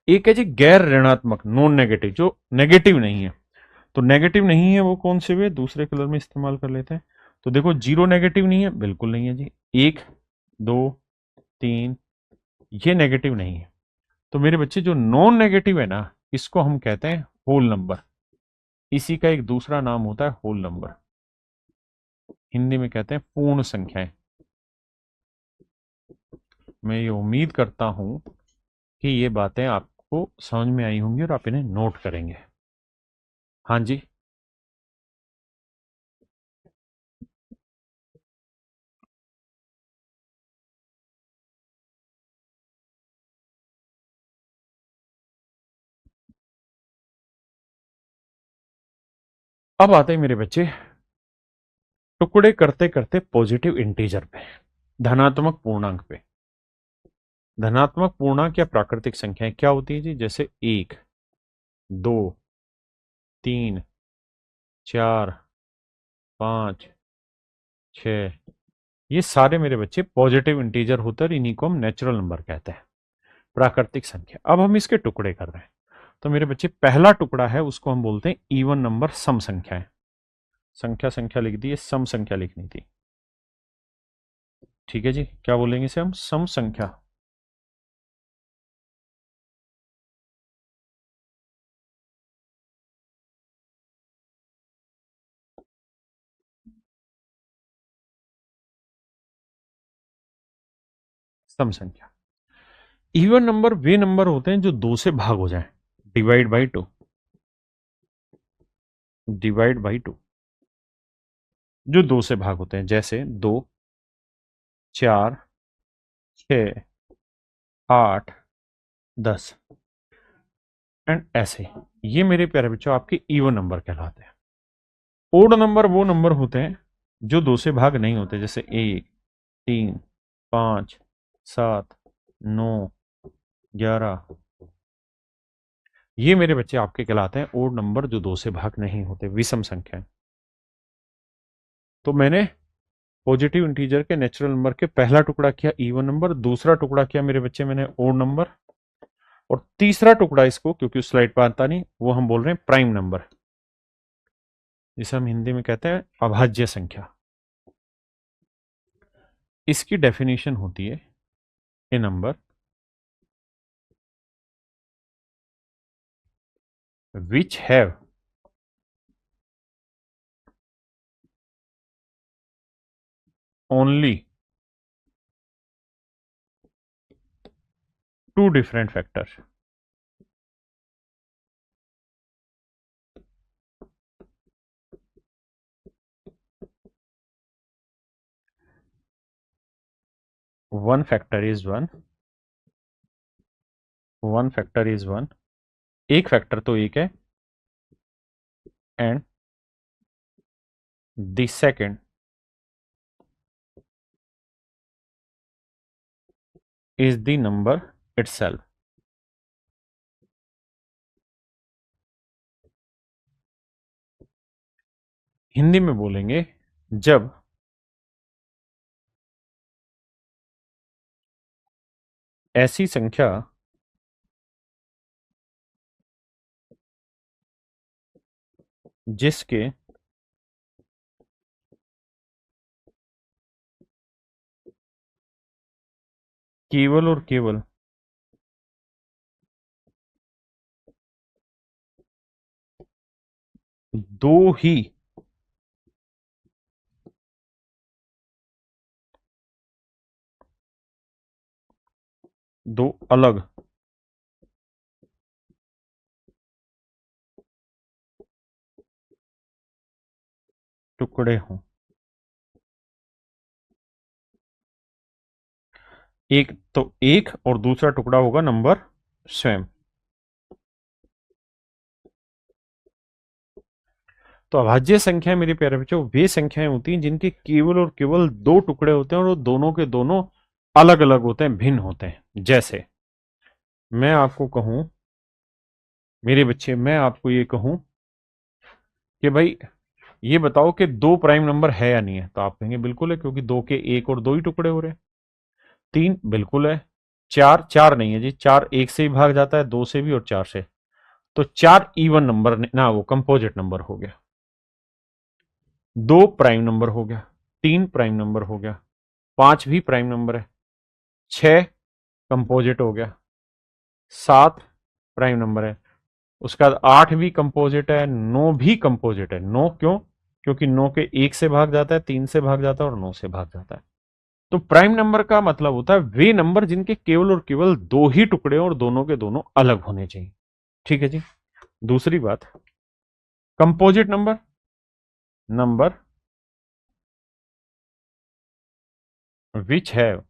एक है जी गैर ऋणात्मक, नॉन नेगेटिव, जो नेगेटिव नहीं है। तो नेगेटिव नहीं है वो कौन से हुए? दूसरे कलर में इस्तेमाल कर लेते हैं। तो देखो, जीरो नेगेटिव नहीं है, बिल्कुल नहीं है जी। 1, 2, 3, ये नेगेटिव नहीं है। तो मेरे बच्चे जो नॉन नेगेटिव है ना, इसको हम कहते हैं होल नंबर। इसी का एक दूसरा नाम होता है होल नंबर। हिंदी में कहते हैं पूर्ण संख्याएं। मैं ये उम्मीद करता हूं कि ये बातें आपको समझ में आई होंगी और आप इन्हें नोट करेंगे। हाँ जी। अब आते हैं मेरे बच्चे टुकड़े करते करते पॉजिटिव इंटीजर पे, धनात्मक पूर्णांक पे। धनात्मक पूर्णांक या प्राकृतिक संख्याएं क्या होती है जी? जैसे 1, 2, 3, 4, 5, 6, ये सारे मेरे बच्चे पॉजिटिव इंटीजर होते हैं। इन्हीं को हम नेचुरल नंबर कहते हैं, प्राकृतिक संख्या। अब हम इसके टुकड़े कर रहे हैं। तो मेरे बच्चे पहला टुकड़ा है, उसको हम बोलते हैं इवन नंबर, सम संख्याएं। संख्या संख्या लिख दी है, सम संख्या लिखनी थी। ठीक है जी, क्या बोलेंगे इसे हम? सम संख्या। सम संख्या। इवन नंबर वे नंबर होते हैं जो दो से भाग हो जाएं, divide by two. Divide by two, जो दो से भाग होते हैं, जैसे 2, 4, 6, 8, 10 एंड ऐसे। ये मेरे प्यारे बच्चों आपके इवन नंबर कहलाते हैं। ओड नंबर वो नंबर होते हैं जो दो से भाग नहीं होते, जैसे 1, 3, 5, 7, 9, 11। ये मेरे बच्चे आपके कहलाते हैं ओड नंबर जो दो से भाग नहीं होते, विषम संख्या। तो मैंने पॉजिटिव इंटीजर के नेचुरल नंबर के पहला टुकड़ा किया इवन नंबर, दूसरा टुकड़ा किया मेरे बच्चे मैंने ओड नंबर, और तीसरा टुकड़ा इसको, क्योंकि उस स्लाइड पर आता नहीं, वो हम बोल रहे हैं प्राइम नंबर, जिसे हम हिंदी में कहते हैं अभाज्य संख्या। इसकी डेफिनेशन होती है a number which have only two different factors. One factor is one, one factor is one, एक फैक्टर तो एक है, and the second is the number itself. Hindi में बोलेंगे, जब ऐसी संख्या जिसके केवल और केवल दो ही दो अलग टुकड़े हों, एक तो एक और दूसरा टुकड़ा होगा नंबर स्वयं। तो अभाज्य संख्या मेरे प्यारे बच्चों वे संख्याएं होती हैं जिनके केवल और केवल दो टुकड़े होते हैं और वो दोनों के दोनों अलग अलग होते हैं, भिन्न होते हैं। जैसे मैं आपको कहूं, मेरे बच्चे मैं आपको ये कहूं कि भाई ये बताओ कि दो प्राइम नंबर है या नहीं है, तो आप कहेंगे बिल्कुल है, क्योंकि दो के एक और दो ही टुकड़े हो रहे हैं। तीन बिल्कुल है। चार, चार नहीं है जी, चार एक से ही भाग जाता है, दो से भी और चार से। तो चार इवन नंबर ना, वो कंपोजिट नंबर हो गया। दो प्राइम नंबर हो गया, तीन प्राइम नंबर हो गया, पांच भी प्राइम नंबर है, छह कंपोजिट हो गया, सात प्राइम नंबर है, उसके बाद आठ भी कंपोजिट है, नौ भी कंपोजिट है। नौ क्यों? क्योंकि नौ के एक से भाग जाता है, तीन से भाग जाता है और नौ से भाग जाता है। तो प्राइम नंबर का मतलब होता है वे नंबर जिनके केवल और केवल दो ही टुकड़े और दोनों के दोनों अलग होने चाहिए। ठीक है जी। दूसरी बात, composite number, number which have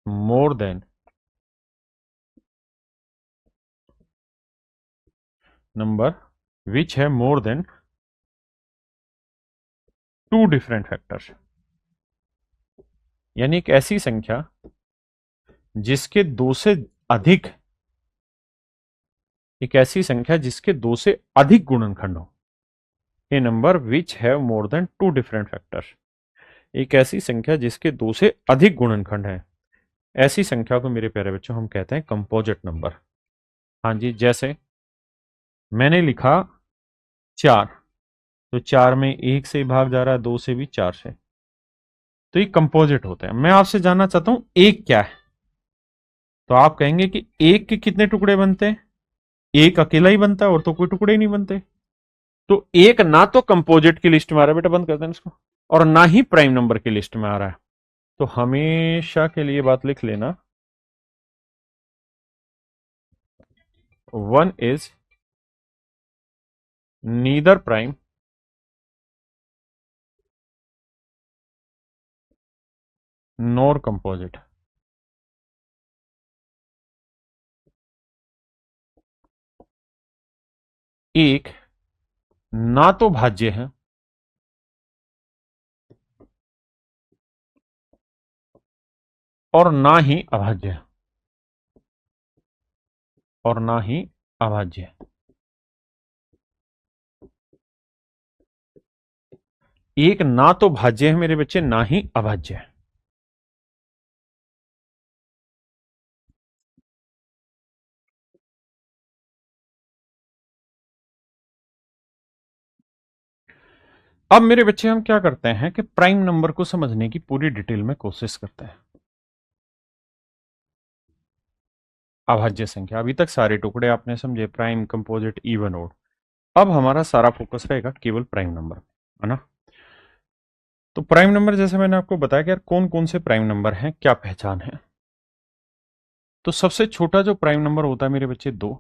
more than, number which have more than two different factors. यानी एक ऐसी संख्या जिसके दो से अधिक, एक ऐसी संख्या जिसके दो से अधिक गुणनखंड हो। A number which have more than two different factors, एक ऐसी संख्या जिसके दो से अधिक गुणनखंड है, ऐसी संख्या को मेरे प्यारे बच्चों हम कहते हैं कंपोजिट नंबर। हाँ जी, जैसे मैंने लिखा चार, तो चार में एक से ही भाग जा रहा है, दो से भी, चार से, तो ये कंपोजिट होते हैं। मैं आपसे जानना चाहता हूं एक क्या है, तो आप कहेंगे कि एक के कितने टुकड़े बनते हैं? एक अकेला ही बनता है और तो कोई टुकड़े ही नहीं बनते। तो एक ना तो कंपोजिट की लिस्ट में आ रहा है, बेटा बंद कर देना इसको, और ना ही प्राइम नंबर की लिस्ट में आ रहा है। तो हमेशा के लिए बात लिख लेना, one is neither prime nor composite. एक ना तो भाज्य है और ना ही अभाज्य है, और ना ही अभाज्य है। एक ना तो भाज्य है मेरे बच्चे, ना ही अभाज्य है। अब मेरे बच्चे हम क्या करते हैं कि प्राइम नंबर को समझने की पूरी डिटेल में कोशिश करते हैं। अभाज्य संख्या, अभी तक सारे टुकड़े आपने समझे, प्राइम, कंपोजिट, इवन, ओड। अब हमारा सारा फोकस रहेगा केवल प्राइम नंबर, है ना। तो प्राइम नंबर, जैसे मैंने आपको बताया कि यार कौन कौन से प्राइम नंबर हैं, क्या पहचान है। तो सबसे छोटा जो प्राइम नंबर होता है मेरे बच्चे, 2,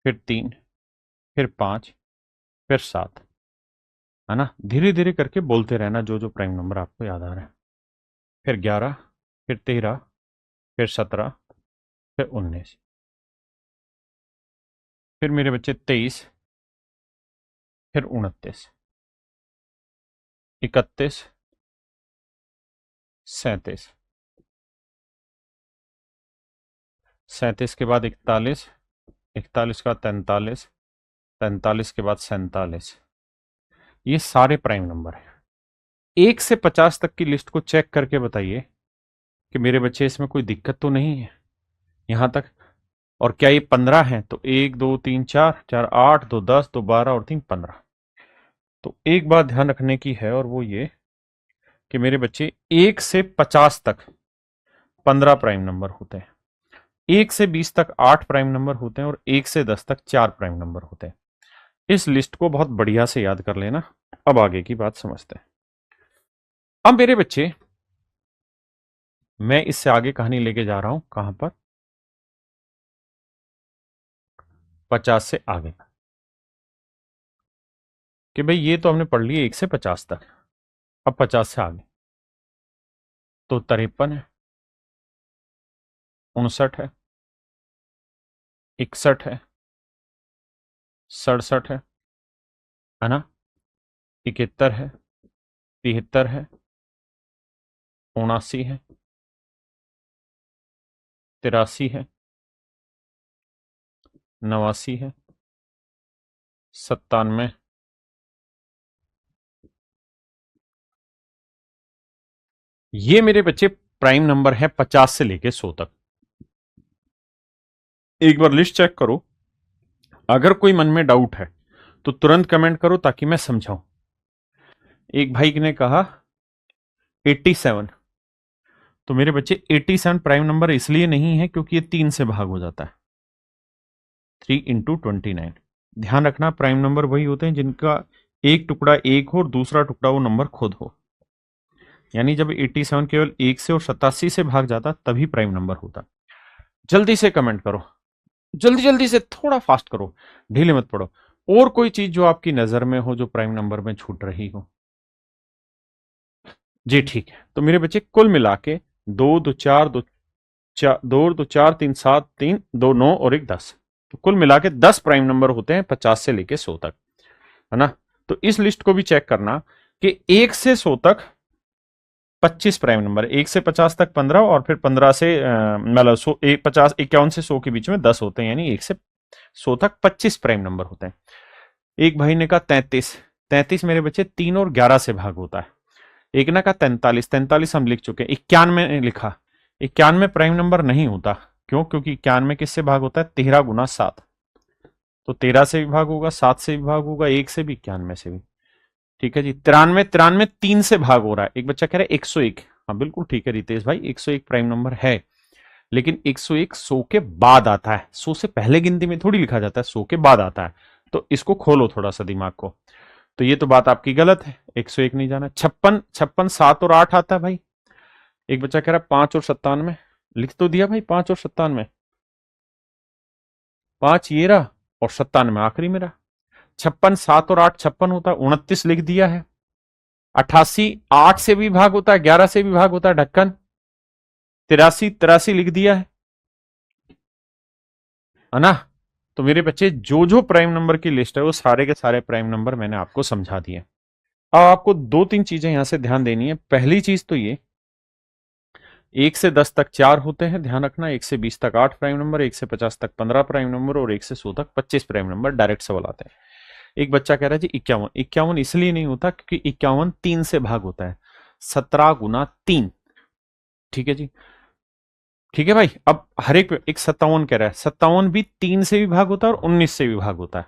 फिर 3, फिर 5, फिर 7, है ना। धीरे धीरे करके बोलते रहना जो जो प्राइम नंबर आपको याद आ रहा है। फिर 11, फिर 13, फिर 17, फिर 19, फिर मेरे बच्चे 23, फिर 29, 31, 37, 37 के बाद 41, 41 के बाद 43, 43 के बाद 47। ये सारे प्राइम नंबर हैं। 1 से 50 तक की लिस्ट को चेक करके बताइए कि मेरे बच्चे इसमें कोई दिक्कत तो नहीं है यहां तक। और क्या ये 15 हैं? तो 1 2 3 4, 4 8, 2 10, 2 12 और 3 15। तो एक बात ध्यान रखने की है, और वो ये कि मेरे बच्चे 1 से 50 तक 15 प्राइम नंबर होते हैं, 1 से 20 तक 8 प्राइम नंबर होते हैं, और 1 से 10 तक 4 प्राइम नंबर होते हैं। इस लिस्ट को बहुत बढ़िया से याद कर लेना। अब आगे की बात समझते हैं। अब मेरे बच्चे, मैं इससे आगे कहानी लेके जा रहा हूं, कहां पर? 50 से आगे। कि भाई ये तो हमने पढ़ लिए 1 से 50 तक, अब 50 से आगे। तो 53 है, 59 है, 61 है, 67 है ना, 71 है, 73 है, 79 है, 83 है, 89 है, 97। ये मेरे बच्चे प्राइम नंबर है 50 से लेके 100 तक। एक बार लिस्ट चेक करो, अगर कोई मन में डाउट है तो तुरंत कमेंट करो ताकि मैं समझाऊं। एक भाई ने कहा 87, तो मेरे बच्चे 87 प्राइम नंबर इसलिए नहीं है क्योंकि ये 3 से भाग हो जाता है, 3 इंटू 29। ध्यान रखना, प्राइम नंबर वही होते हैं जिनका एक टुकड़ा 1 हो और दूसरा टुकड़ा वो नंबर खुद हो। यानी जब 87 केवल 1 से और 87 से भाग जाता तभी प्राइम नंबर होता। जल्दी से कमेंट करो, जल्दी जल्दी से, थोड़ा फास्ट करो, ढीले मत पड़ो। और कोई चीज जो आपकी नजर में हो जो प्राइम नंबर में छूट रही हो? जी ठीक है। तो मेरे बच्चे कुल मिला के 2 2 4 2 4 2 2 4 3 7 3 2 9 और 1 10, तो कुल मिला के 10 प्राइम नंबर होते हैं 50 से लेके 100 तक, है ना। तो इस लिस्ट को भी चेक करना कि 1 से 100 तक 25 प्राइम नंबर, 1 से 50 तक 15, और फिर 15 से मतलब 100, 50 51 से 100 के बीच में 10 होते हैं, यानी 1 से 100 तक 25 प्राइम नंबर होते हैं। एक भाई ने कहा 33, 33 मेरे बच्चे 3 और 11 से भाग होता है। एक ने कहा 43, 43 हम लिख चुके हैं। 91 ने लिखा, 91 प्राइम नंबर नहीं होता। क्यों? क्योंकि 91 किससे भाग होता है? 13 गुना 7। तो 13 से भी भाग होगा, 7 से भी भाग होगा, 1 से भी, 91 से भी। ठीक है जी। 93, 93 3 से भाग हो रहा है। एक बच्चा कह रहा है 101। हाँ बिल्कुल ठीक है रितेश भाई, 101 प्राइम नंबर है, लेकिन 101 100 के बाद आता है, 100 से पहले गिनती में थोड़ी लिखा जाता है, 100 के बाद आता है। तो इसको खोलो थोड़ा सा दिमाग को। तो ये तो बात आपकी गलत है, 101 नहीं जाना। 56, 56 7 और 8 आता है भाई। एक बच्चा कह रहा है 5 और 97, लिख तो दिया भाई 5 और 97, 5 ये रहा और 97 आखिरी मेरा। 56 7 और 8 56 होता है, 29 लिख दिया है। 88 8 से भी भाग होता है, 11 से भी भाग होता है, ढक्कन। 83 83 लिख दिया है ना। तो मेरे बच्चे जो जो प्राइम नंबर की लिस्ट है वो सारे के सारे प्राइम नंबर मैंने आपको समझा दिए। अब आपको दो तीन चीजें यहां से ध्यान देनी है। पहली चीज तो ये, 1 से 10 तक 4 होते हैं, ध्यान रखना। 1 से 20 तक 8 प्राइम नंबर, 1 से 50 तक 15 प्राइम नंबर, और 1 से 100 तक 25 प्राइम नंबर। डायरेक्ट सवाल आते हैं। एक बच्चा कह रहा है जी 51, 51 इसलिए नहीं होता क्योंकि 51 3 से भाग होता है, 17 गुना 3। ठीक है जी, ठीक है भाई। अब हर एक 57 कह रहा है, 57 भी 3 से भी भाग होता है और 19 से भी भाग होता है।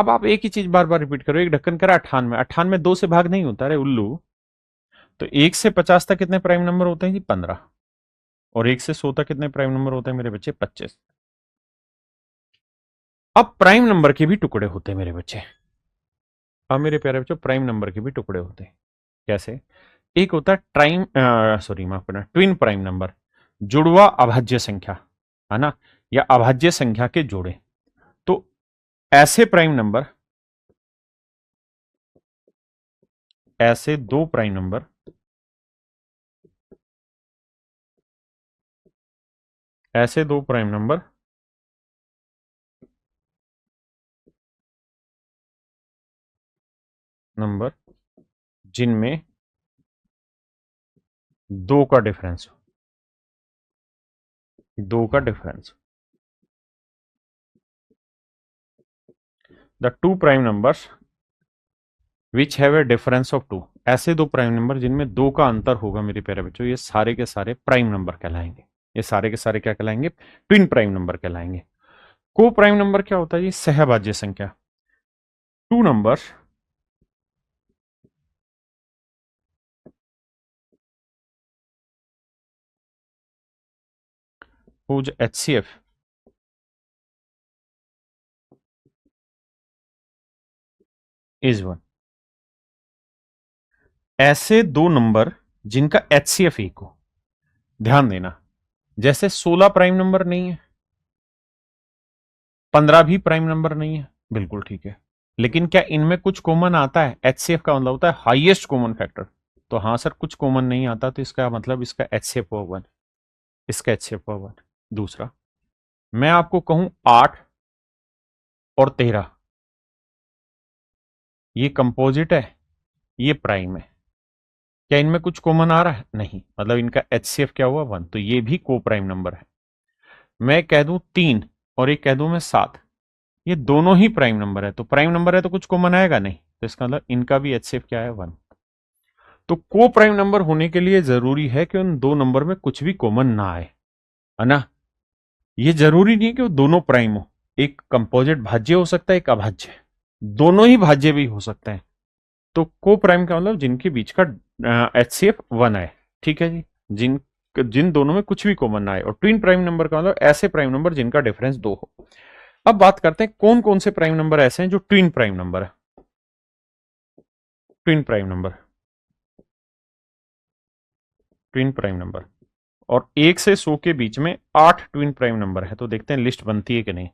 अब आप एक ही चीज बार बार रिपीट करो, एक ढक्कन करा 98, 98 दो से भाग नहीं होता, अरे उल्लू। तो 1 से 50 तक कितने प्राइम नंबर होते हैं जी? 15। और 1 से 100 तक कितने प्राइम नंबर होते हैं मेरे बच्चे? 25। अब प्राइम नंबर के भी टुकड़े होते हैं मेरे बच्चे। अब मेरे प्यारे बच्चों, प्राइम नंबर के भी टुकड़े होते हैं। कैसे? एक होता है सॉरी माफ करना, ट्विन प्राइम नंबर, जुड़वा अभाज्य संख्या, है ना, या अभाज्य संख्या के जोड़े। तो ऐसे प्राइम नंबर, ऐसे दो प्राइम नंबर, ऐसे दो प्राइम नंबर नंबर जिनमें दो का डिफरेंस, दो का difference, the two prime numbers which have a difference of two, ऐसे दो प्राइम नंबर जिनमें दो का अंतर होगा मेरे प्यारे बच्चों, ये सारे के सारे प्राइम नंबर कहलाएंगे। ये सारे के सारे क्या कहलाएंगे? ट्विन प्राइम नंबर कहलाएंगे। को प्राइम नंबर क्या होता है जी? सहभाज्य संख्या। Two numbers whose HCF is 1, ऐसे दो नंबर जिनका HCF एक हो। ध्यान देना, जैसे 16 प्राइम नंबर नहीं है, 15 भी प्राइम नंबर नहीं है, बिल्कुल ठीक है, लेकिन क्या इनमें कुछ कॉमन आता है? HCF का मतलब होता है हाईएस्ट कॉमन फैक्टर। तो हाँ सर, कुछ कॉमन नहीं आता, तो इसका मतलब इसका HCF हुआ 1, इसका HCF हुआ 1। दूसरा, मैं आपको कहूं 8 और 13, ये कंपोजिट है, ये प्राइम है, क्या इनमें कुछ कॉमन आ रहा है? नहीं, मतलब इनका HCF क्या हुआ? 1, तो ये भी को प्राइम नंबर है। मैं कह दूं 3 और एक कह दूं मैं 7, ये दोनों ही प्राइम नंबर है, तो प्राइम नंबर है तो कुछ कॉमन आएगा नहीं, तो इसका मतलब इनका भी HCF क्या है? 1। तो को प्राइम नंबर होने के लिए जरूरी है कि उन दो नंबर में कुछ भी कॉमन ना आए, है ना। ये जरूरी नहीं है कि वो दोनों प्राइम हो, एक कंपोजिट भाज्य हो सकता है, एक अभाज्य, दोनों ही भाज्य भी हो सकते हैं। तो को प्राइम का मतलब जिनके बीच का HCF 1 है, ठीक है जी, जिन जिन दोनों में कुछ भी कॉमन ना आए। और ट्विन प्राइम नंबर का मतलब ऐसे प्राइम नंबर जिनका डिफरेंस 2 हो। अब बात करते हैं कौन कौन से प्राइम नंबर ऐसे हैं जो ट्विन प्राइम नंबर है। Twin prime number, twin prime number, और 1 से 100 के बीच में 8 ट्विन प्राइम नंबर है। तो देखते हैं लिस्ट बनती है कि नहीं।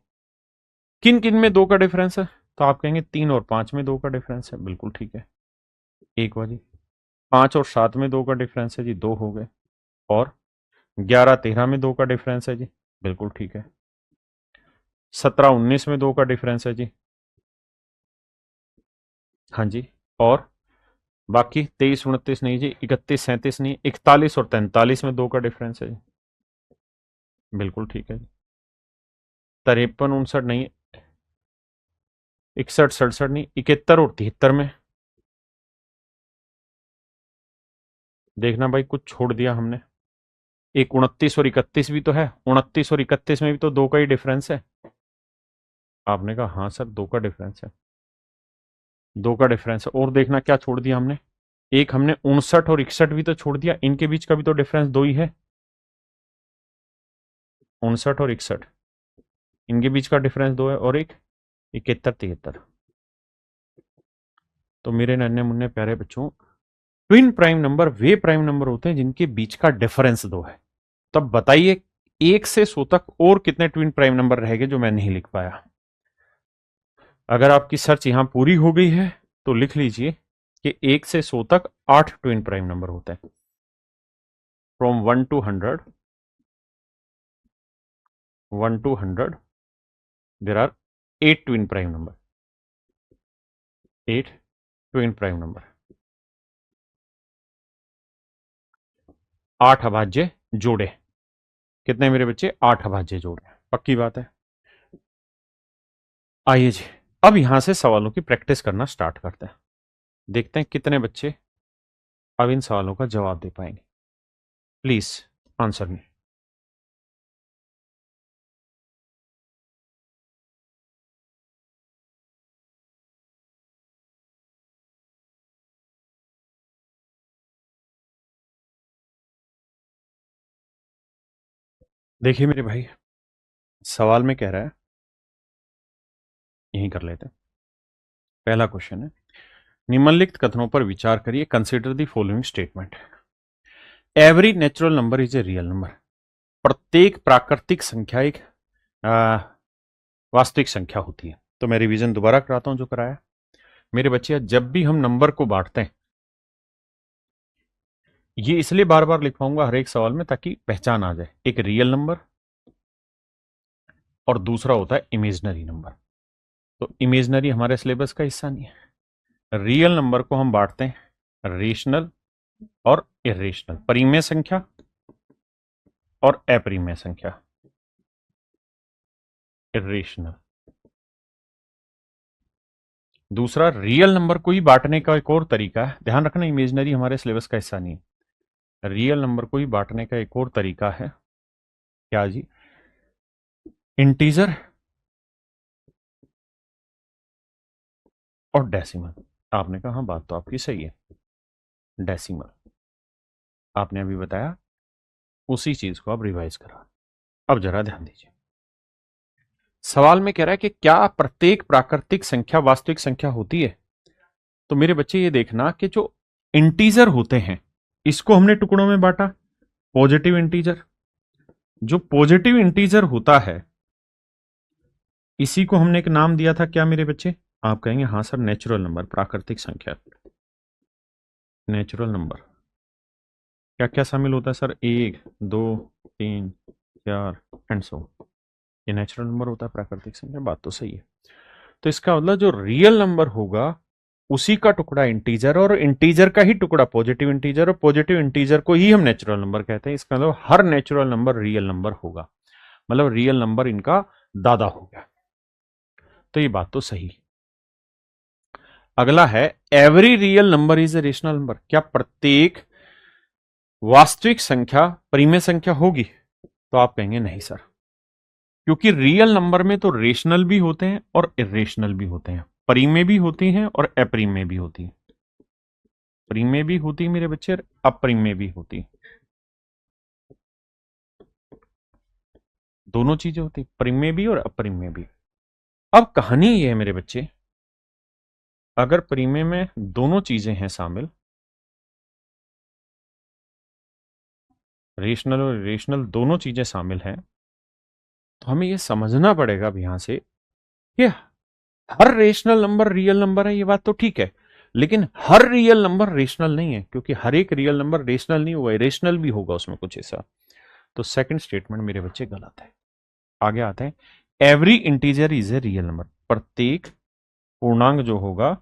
किन किन में 2 का डिफरेंस है? तो आप कहेंगे 3 और 5 में 2 का डिफरेंस है, बिल्कुल ठीक है, एक हुआ जी। 5 और 7 में 2 का डिफरेंस है जी, 2 हो गए। और 11-13 में 2 का डिफरेंस है जी, बिल्कुल ठीक है। 17-19 में 2 का डिफरेंस है जी, हाँ जी। और बाकी 23-29 नहीं जी, 31-37 नहीं, 41 और 43 में 2 का डिफरेंस है जी, बिल्कुल ठीक है जी। 53-59 नहीं, 61-67 नहीं, 71 और 73 में। देखना भाई, कुछ छोड़ दिया हमने। एक 29 और 31 भी तो है, 29 और 31 में भी तो 2 का ही डिफरेंस है। आपने कहा हाँ सर 2 का डिफरेंस है, 2 का डिफरेंस है। और देखना क्या छोड़ दिया हमने, एक हमने 59 और 61 भी तो छोड़ दिया, इनके बीच का भी तो डिफरेंस 2 ही है। 59 और 61, इनके बीच का डिफरेंस 2 है, और एक 71-73। तो मेरे नन्हे मुन्ने प्यारे बच्चों, ट्विन प्राइम नंबर वे प्राइम नंबर होते हैं जिनके बीच का डिफरेंस 2 है। तब बताइए 1 से 100 तक और कितने ट्विन प्राइम नंबर रहेंगे जो मैं नहीं लिख पाया। अगर आपकी सर्च यहां पूरी हो गई है तो लिख लीजिए कि 1 से 100 तक 8 ट्विन प्राइम नंबर होते हैं। From 1 to 100, 1 to 100 there are 8 twin prime number, 8 twin prime number, 8 अभाज्य जोड़े। कितने मेरे बच्चे? 8 अभाज्य जोड़े, पक्की बात है। आइए जी, अब यहां से सवालों की प्रैक्टिस करना स्टार्ट करते हैं। देखते हैं कितने बच्चे अब इन सवालों का जवाब दे पाएंगे। Please answer me. देखिए मेरे भाई, सवाल में कह रहा है, यही कर लेते हैं। पहला क्वेश्चन है, निम्नलिखित कथनों पर विचार करिए, consider the following statement. Every natural number is a real number. प्रत्येक प्राकृतिक संख्या एक वास्तविक संख्या होती है। तो मैं रिवीजन दोबारा कराता हूं जो कराया। मेरे बच्चे, जब भी हम नंबर को बांटते हैं, ये इसलिए बार बार लिखवाऊंगा हर एक सवाल में ताकि पहचान आ जाए। एक रियल नंबर और दूसरा होता है इमेजनरी नंबर। तो इमेजनरी हमारे सिलेबस का हिस्सा नहीं है। रियल नंबर को हम बांटते हैं रेशनल और इरेशनल, परिमेय संख्या और अपरिमेय संख्या, इरेशनल। दूसरा, रियल नंबर को ही बांटने का एक और तरीका है, ध्यान रखना इमेजनरी हमारे सिलेबस का हिस्सा नहीं है। रियल नंबर को ही बांटने का एक और तरीका है, क्या जी? इंटीजर और डेसिमल। आपने कहा हाँ, बात तो आपकी सही है, डेसिमल। आपने अभी बताया, उसी चीज को आप रिवाइज करा। अब जरा ध्यान दीजिए, सवाल में कह रहा है कि क्या प्रत्येक प्राकृतिक संख्या वास्तविक संख्या होती है? तो मेरे बच्चे ये देखना कि जो इंटीजर होते हैं, इसको हमने टुकड़ों में बांटा, पॉजिटिव इंटीजर। जो पॉजिटिव इंटीजर होता है, इसी को हमने एक नाम दिया था, क्या मेरे बच्चे? आप कहेंगे हाँ सर, नेचुरल नंबर, प्राकृतिक संख्या, नेचुरल नंबर। क्या क्या शामिल होता है सर? 1, 2, 3, 4 and so. ये नेचुरल नंबर होता है, प्राकृतिक संख्या। बात तो सही है। तो इसका मतलब जो रियल नंबर होगा, उसी का टुकड़ा इंटीजर, और इंटीजर का ही टुकड़ा पॉजिटिव इंटीजर, और पॉजिटिव इंटीजर को ही हम नेचुरल नंबर कहते हैं। इसका मतलब हर नेचुरल नंबर रियल नंबर होगा, मतलब रियल नंबर इनका दादा हो गया। तो ये बात तो सही। अगला है, every real number is a rational number. क्या प्रत्येक वास्तविक संख्या परिमेय संख्या होगी? तो आप कहेंगे नहीं सर, क्योंकि रियल नंबर में तो रेशनल भी होते हैं और इरेशनल भी होते हैं, परिमेय भी होती हैं और अपरिमेय भी होती हैं। परिमेय भी होती है मेरे बच्चे, अपरिमेय भी होती, दोनों चीजें होती, परिमेय भी और अपरिमेय भी। अब कहानी ये है मेरे बच्चे, अगर परिमेय में दोनों चीजें हैं शामिल, रेशनल और इरेशनल दोनों चीजें शामिल हैं, तो हमें ये समझना पड़ेगा अब यहां से कि हर रेशनल नंबर रियल नंबर है। ये बात तो ठीक है, लेकिन हर रियल नंबर रेशनल नहीं है, क्योंकि हर एक रियल नंबर रेशनल नहीं हुआ, इरेशनल भी होगा उसमें कुछ ऐसा। तो सेकंड स्टेटमेंट मेरे बच्चे गलत है। आगे आते हैं, every integer is a real number. प्रत्येक पूर्णांक जो होगा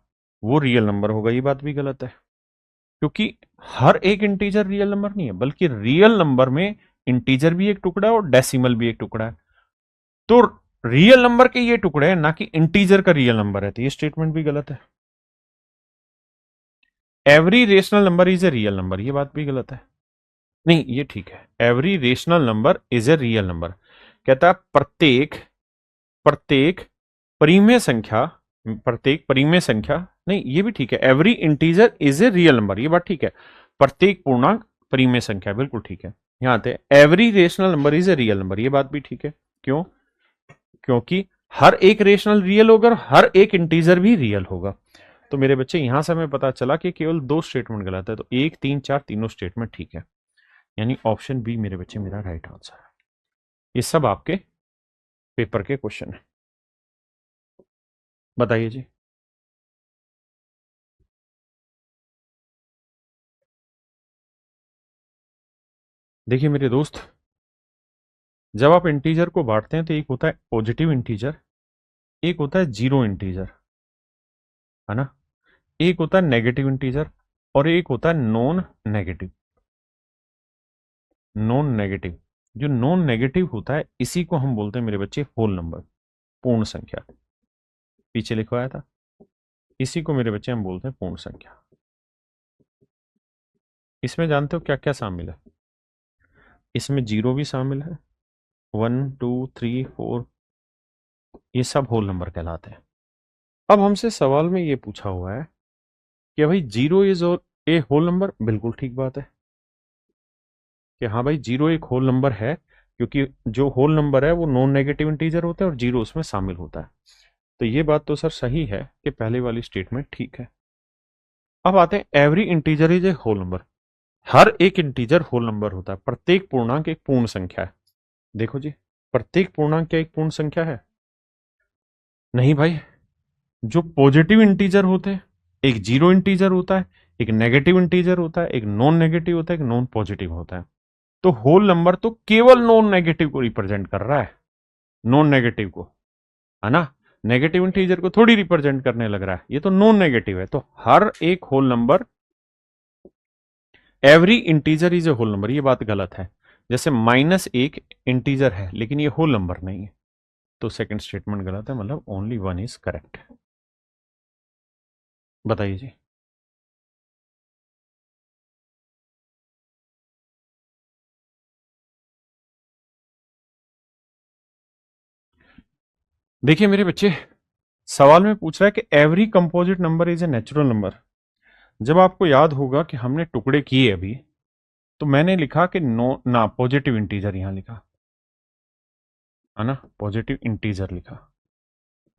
वो रियल नंबर होगा। ये बात भी गलत है, क्योंकि हर एक इंटीजर रियल नंबर नहीं है, बल्कि रियल नंबर में इंटीजर भी एक टुकड़ा है और डेसिमल भी एक टुकड़ा है। तो रियल नंबर के ये टुकड़े हैं, ना कि इंटीजर का रियल नंबर है। तो ये स्टेटमेंट भी गलत है। Every rational number is a real number, ये बात भी गलत है। नहीं, ये ठीक है, every rational number is a real number. कहता है प्रत्येक प्रत्येक परिमेय संख्या, प्रत्येक परिमेय संख्या, नहीं ये भी ठीक है, every integer is a real number, ये बात ठीक है। प्रत्येक पूर्णांक परिमेय संख्या, बिल्कुल ठीक है। यहां आते, every rational number is a real number, ये बात भी ठीक है। क्यों? क्योंकि हर एक रेशनल रियल होगा और हर एक इंटीजर भी रियल होगा। तो मेरे बच्चे, यहां से हमें पता चला कि केवल दो स्टेटमेंट गलत है, तो 1, 3, 4 तीनों स्टेटमेंट ठीक है। यानी ऑप्शन बी मेरे बच्चे मेरा राइट आंसर है। ये सब आपके पेपर के क्वेश्चन है। बताइए जी। देखिए मेरे दोस्त, जब आप इंटीजर को बांटते हैं तो एक होता है पॉजिटिव इंटीजर, एक होता है जीरो इंटीजर, है ना? एक होता है नेगेटिव इंटीजर और एक होता है नॉन नेगेटिव। नॉन नेगेटिव, जो नॉन नेगेटिव होता है इसी को हम बोलते हैं मेरे बच्चे होल नंबर, पूर्ण संख्या। पीछे लिखवाया था, इसी को मेरे बच्चे हम बोलते हैं पूर्ण संख्या। इसमें जानते हो क्या क्या शामिल है? इसमें जीरो भी शामिल है, 1, 2, 3, 4, ये सब होल नंबर कहलाते हैं। अब हमसे सवाल में ये पूछा हुआ है कि भाई जीरो इज और ए होल नंबर, बिल्कुल ठीक बात है कि हाँ भाई जीरो एक होल नंबर है, क्योंकि जो होल नंबर है वो नॉन नेगेटिव इंटीजर होता है और जीरो उसमें शामिल होता है। तो ये बात तो सर सही है कि पहले वाली स्टेटमेंट ठीक है। अब आते हैं every integer is a whole number. हर एक इंटीजर होल नंबर होता है, प्रत्येक पूर्णांक एक पूर्ण संख्या है। देखो जी, प्रत्येक पूर्णांक क्या एक पूर्ण संख्या है? नहीं भाई, जो पॉजिटिव इंटीजर होते हैं, एक जीरो इंटीजर होता है, एक नेगेटिव इंटीजर होता है, एक नॉन नेगेटिव होता है, एक नॉन पॉजिटिव होता है। तो होल नंबर तो केवल नॉन नेगेटिव को रिप्रेजेंट कर रहा है, नॉन नेगेटिव को, है ना। नेगेटिव इंटीजर को थोड़ी रिप्रेजेंट करने लग रहा है, ये तो नॉन नेगेटिव है। तो हर एक whole number, every integer is a whole number, ये बात गलत है। जैसे -1 इंटीजर है लेकिन ये होल नंबर नहीं है, तो सेकंड स्टेटमेंट गलत है, मतलब ओनली वन इज करेक्ट। बताइए जी। देखिए मेरे बच्चे, सवाल में पूछ रहा है कि every composite number is a natural number. जब आपको याद होगा कि हमने टुकड़े किए अभी, तो मैंने लिखा कि नो ना पॉजिटिव इंटीजर यहां लिखा, है ना, पॉजिटिव इंटीजर लिखा।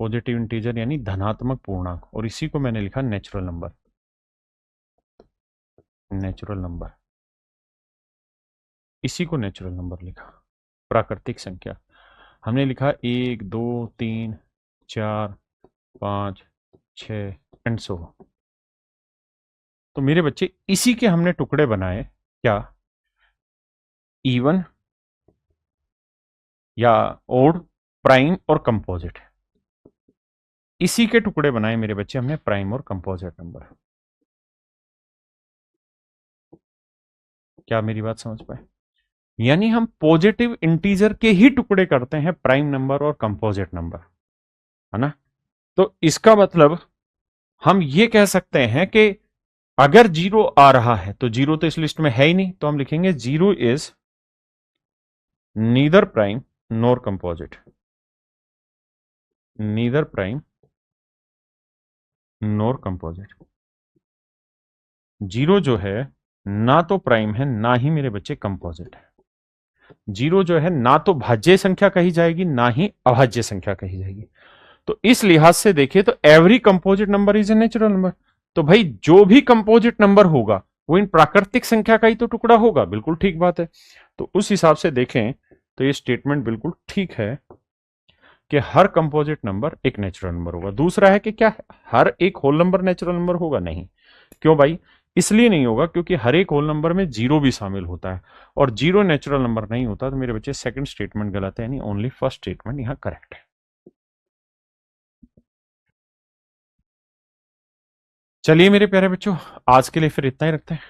पॉजिटिव इंटीजर यानी धनात्मक पूर्णांक, और इसी को मैंने लिखा नेचुरल नंबर। नेचुरल नंबर, इसी को नेचुरल नंबर लिखा, प्राकृतिक संख्या। हमने लिखा 1 2 3 4 5 6 एंड सो। तो मेरे बच्चे इसी के हमने टुकड़े बनाए, क्या इवन या ओड, प्राइम और कंपोजिट। इसी के टुकड़े बनाए मेरे बच्चे हमने, प्राइम और कंपोजिट नंबर। क्या मेरी बात समझ पाए? यानी हम पॉजिटिव इंटीजर के ही टुकड़े करते हैं, प्राइम नंबर और कंपोजिट नंबर, है ना। तो इसका मतलब हम ये कह सकते हैं कि अगर जीरो आ रहा है, तो जीरो तो इस लिस्ट में है ही नहीं, तो हम लिखेंगे zero is neither prime nor composite. Neither prime nor composite. Zero जो है ना तो प्राइम है ना ही मेरे बच्चे कंपोजिट है। जीरो जो है ना तो भाज्य संख्या कही जाएगी ना ही अभाज्य संख्या कही जाएगी। तो इस लिहाज से देखिए तो every composite number is a natural number. तो भाई जो भी कंपोजिट नंबर होगा वो इन प्राकृतिक संख्या का ही तो टुकड़ा होगा, बिल्कुल ठीक बात है। तो उस हिसाब से देखें तो ये स्टेटमेंट बिल्कुल ठीक है कि हर कंपोजिट नंबर एक नेचुरल नंबर होगा। दूसरा है कि क्या हर एक होल नंबर नेचुरल नंबर होगा? नहीं। क्यों भाई? इसलिए नहीं होगा क्योंकि हर एक होल नंबर में जीरो भी शामिल होता है, और जीरो नेचुरल नंबर नहीं होता। तो मेरे बच्चे सेकंड स्टेटमेंट गलत है, यानी ओनली फर्स्ट स्टेटमेंट यहां करेक्ट है। चलिए मेरे प्यारे बच्चों, आज के लिए फिर इतना ही रखते हैं।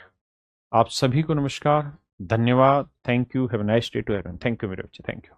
आप सभी को नमस्कार, धन्यवाद, thank you, have a nice day to everyone. Thank you मेरे बच्चे, थैंक यू।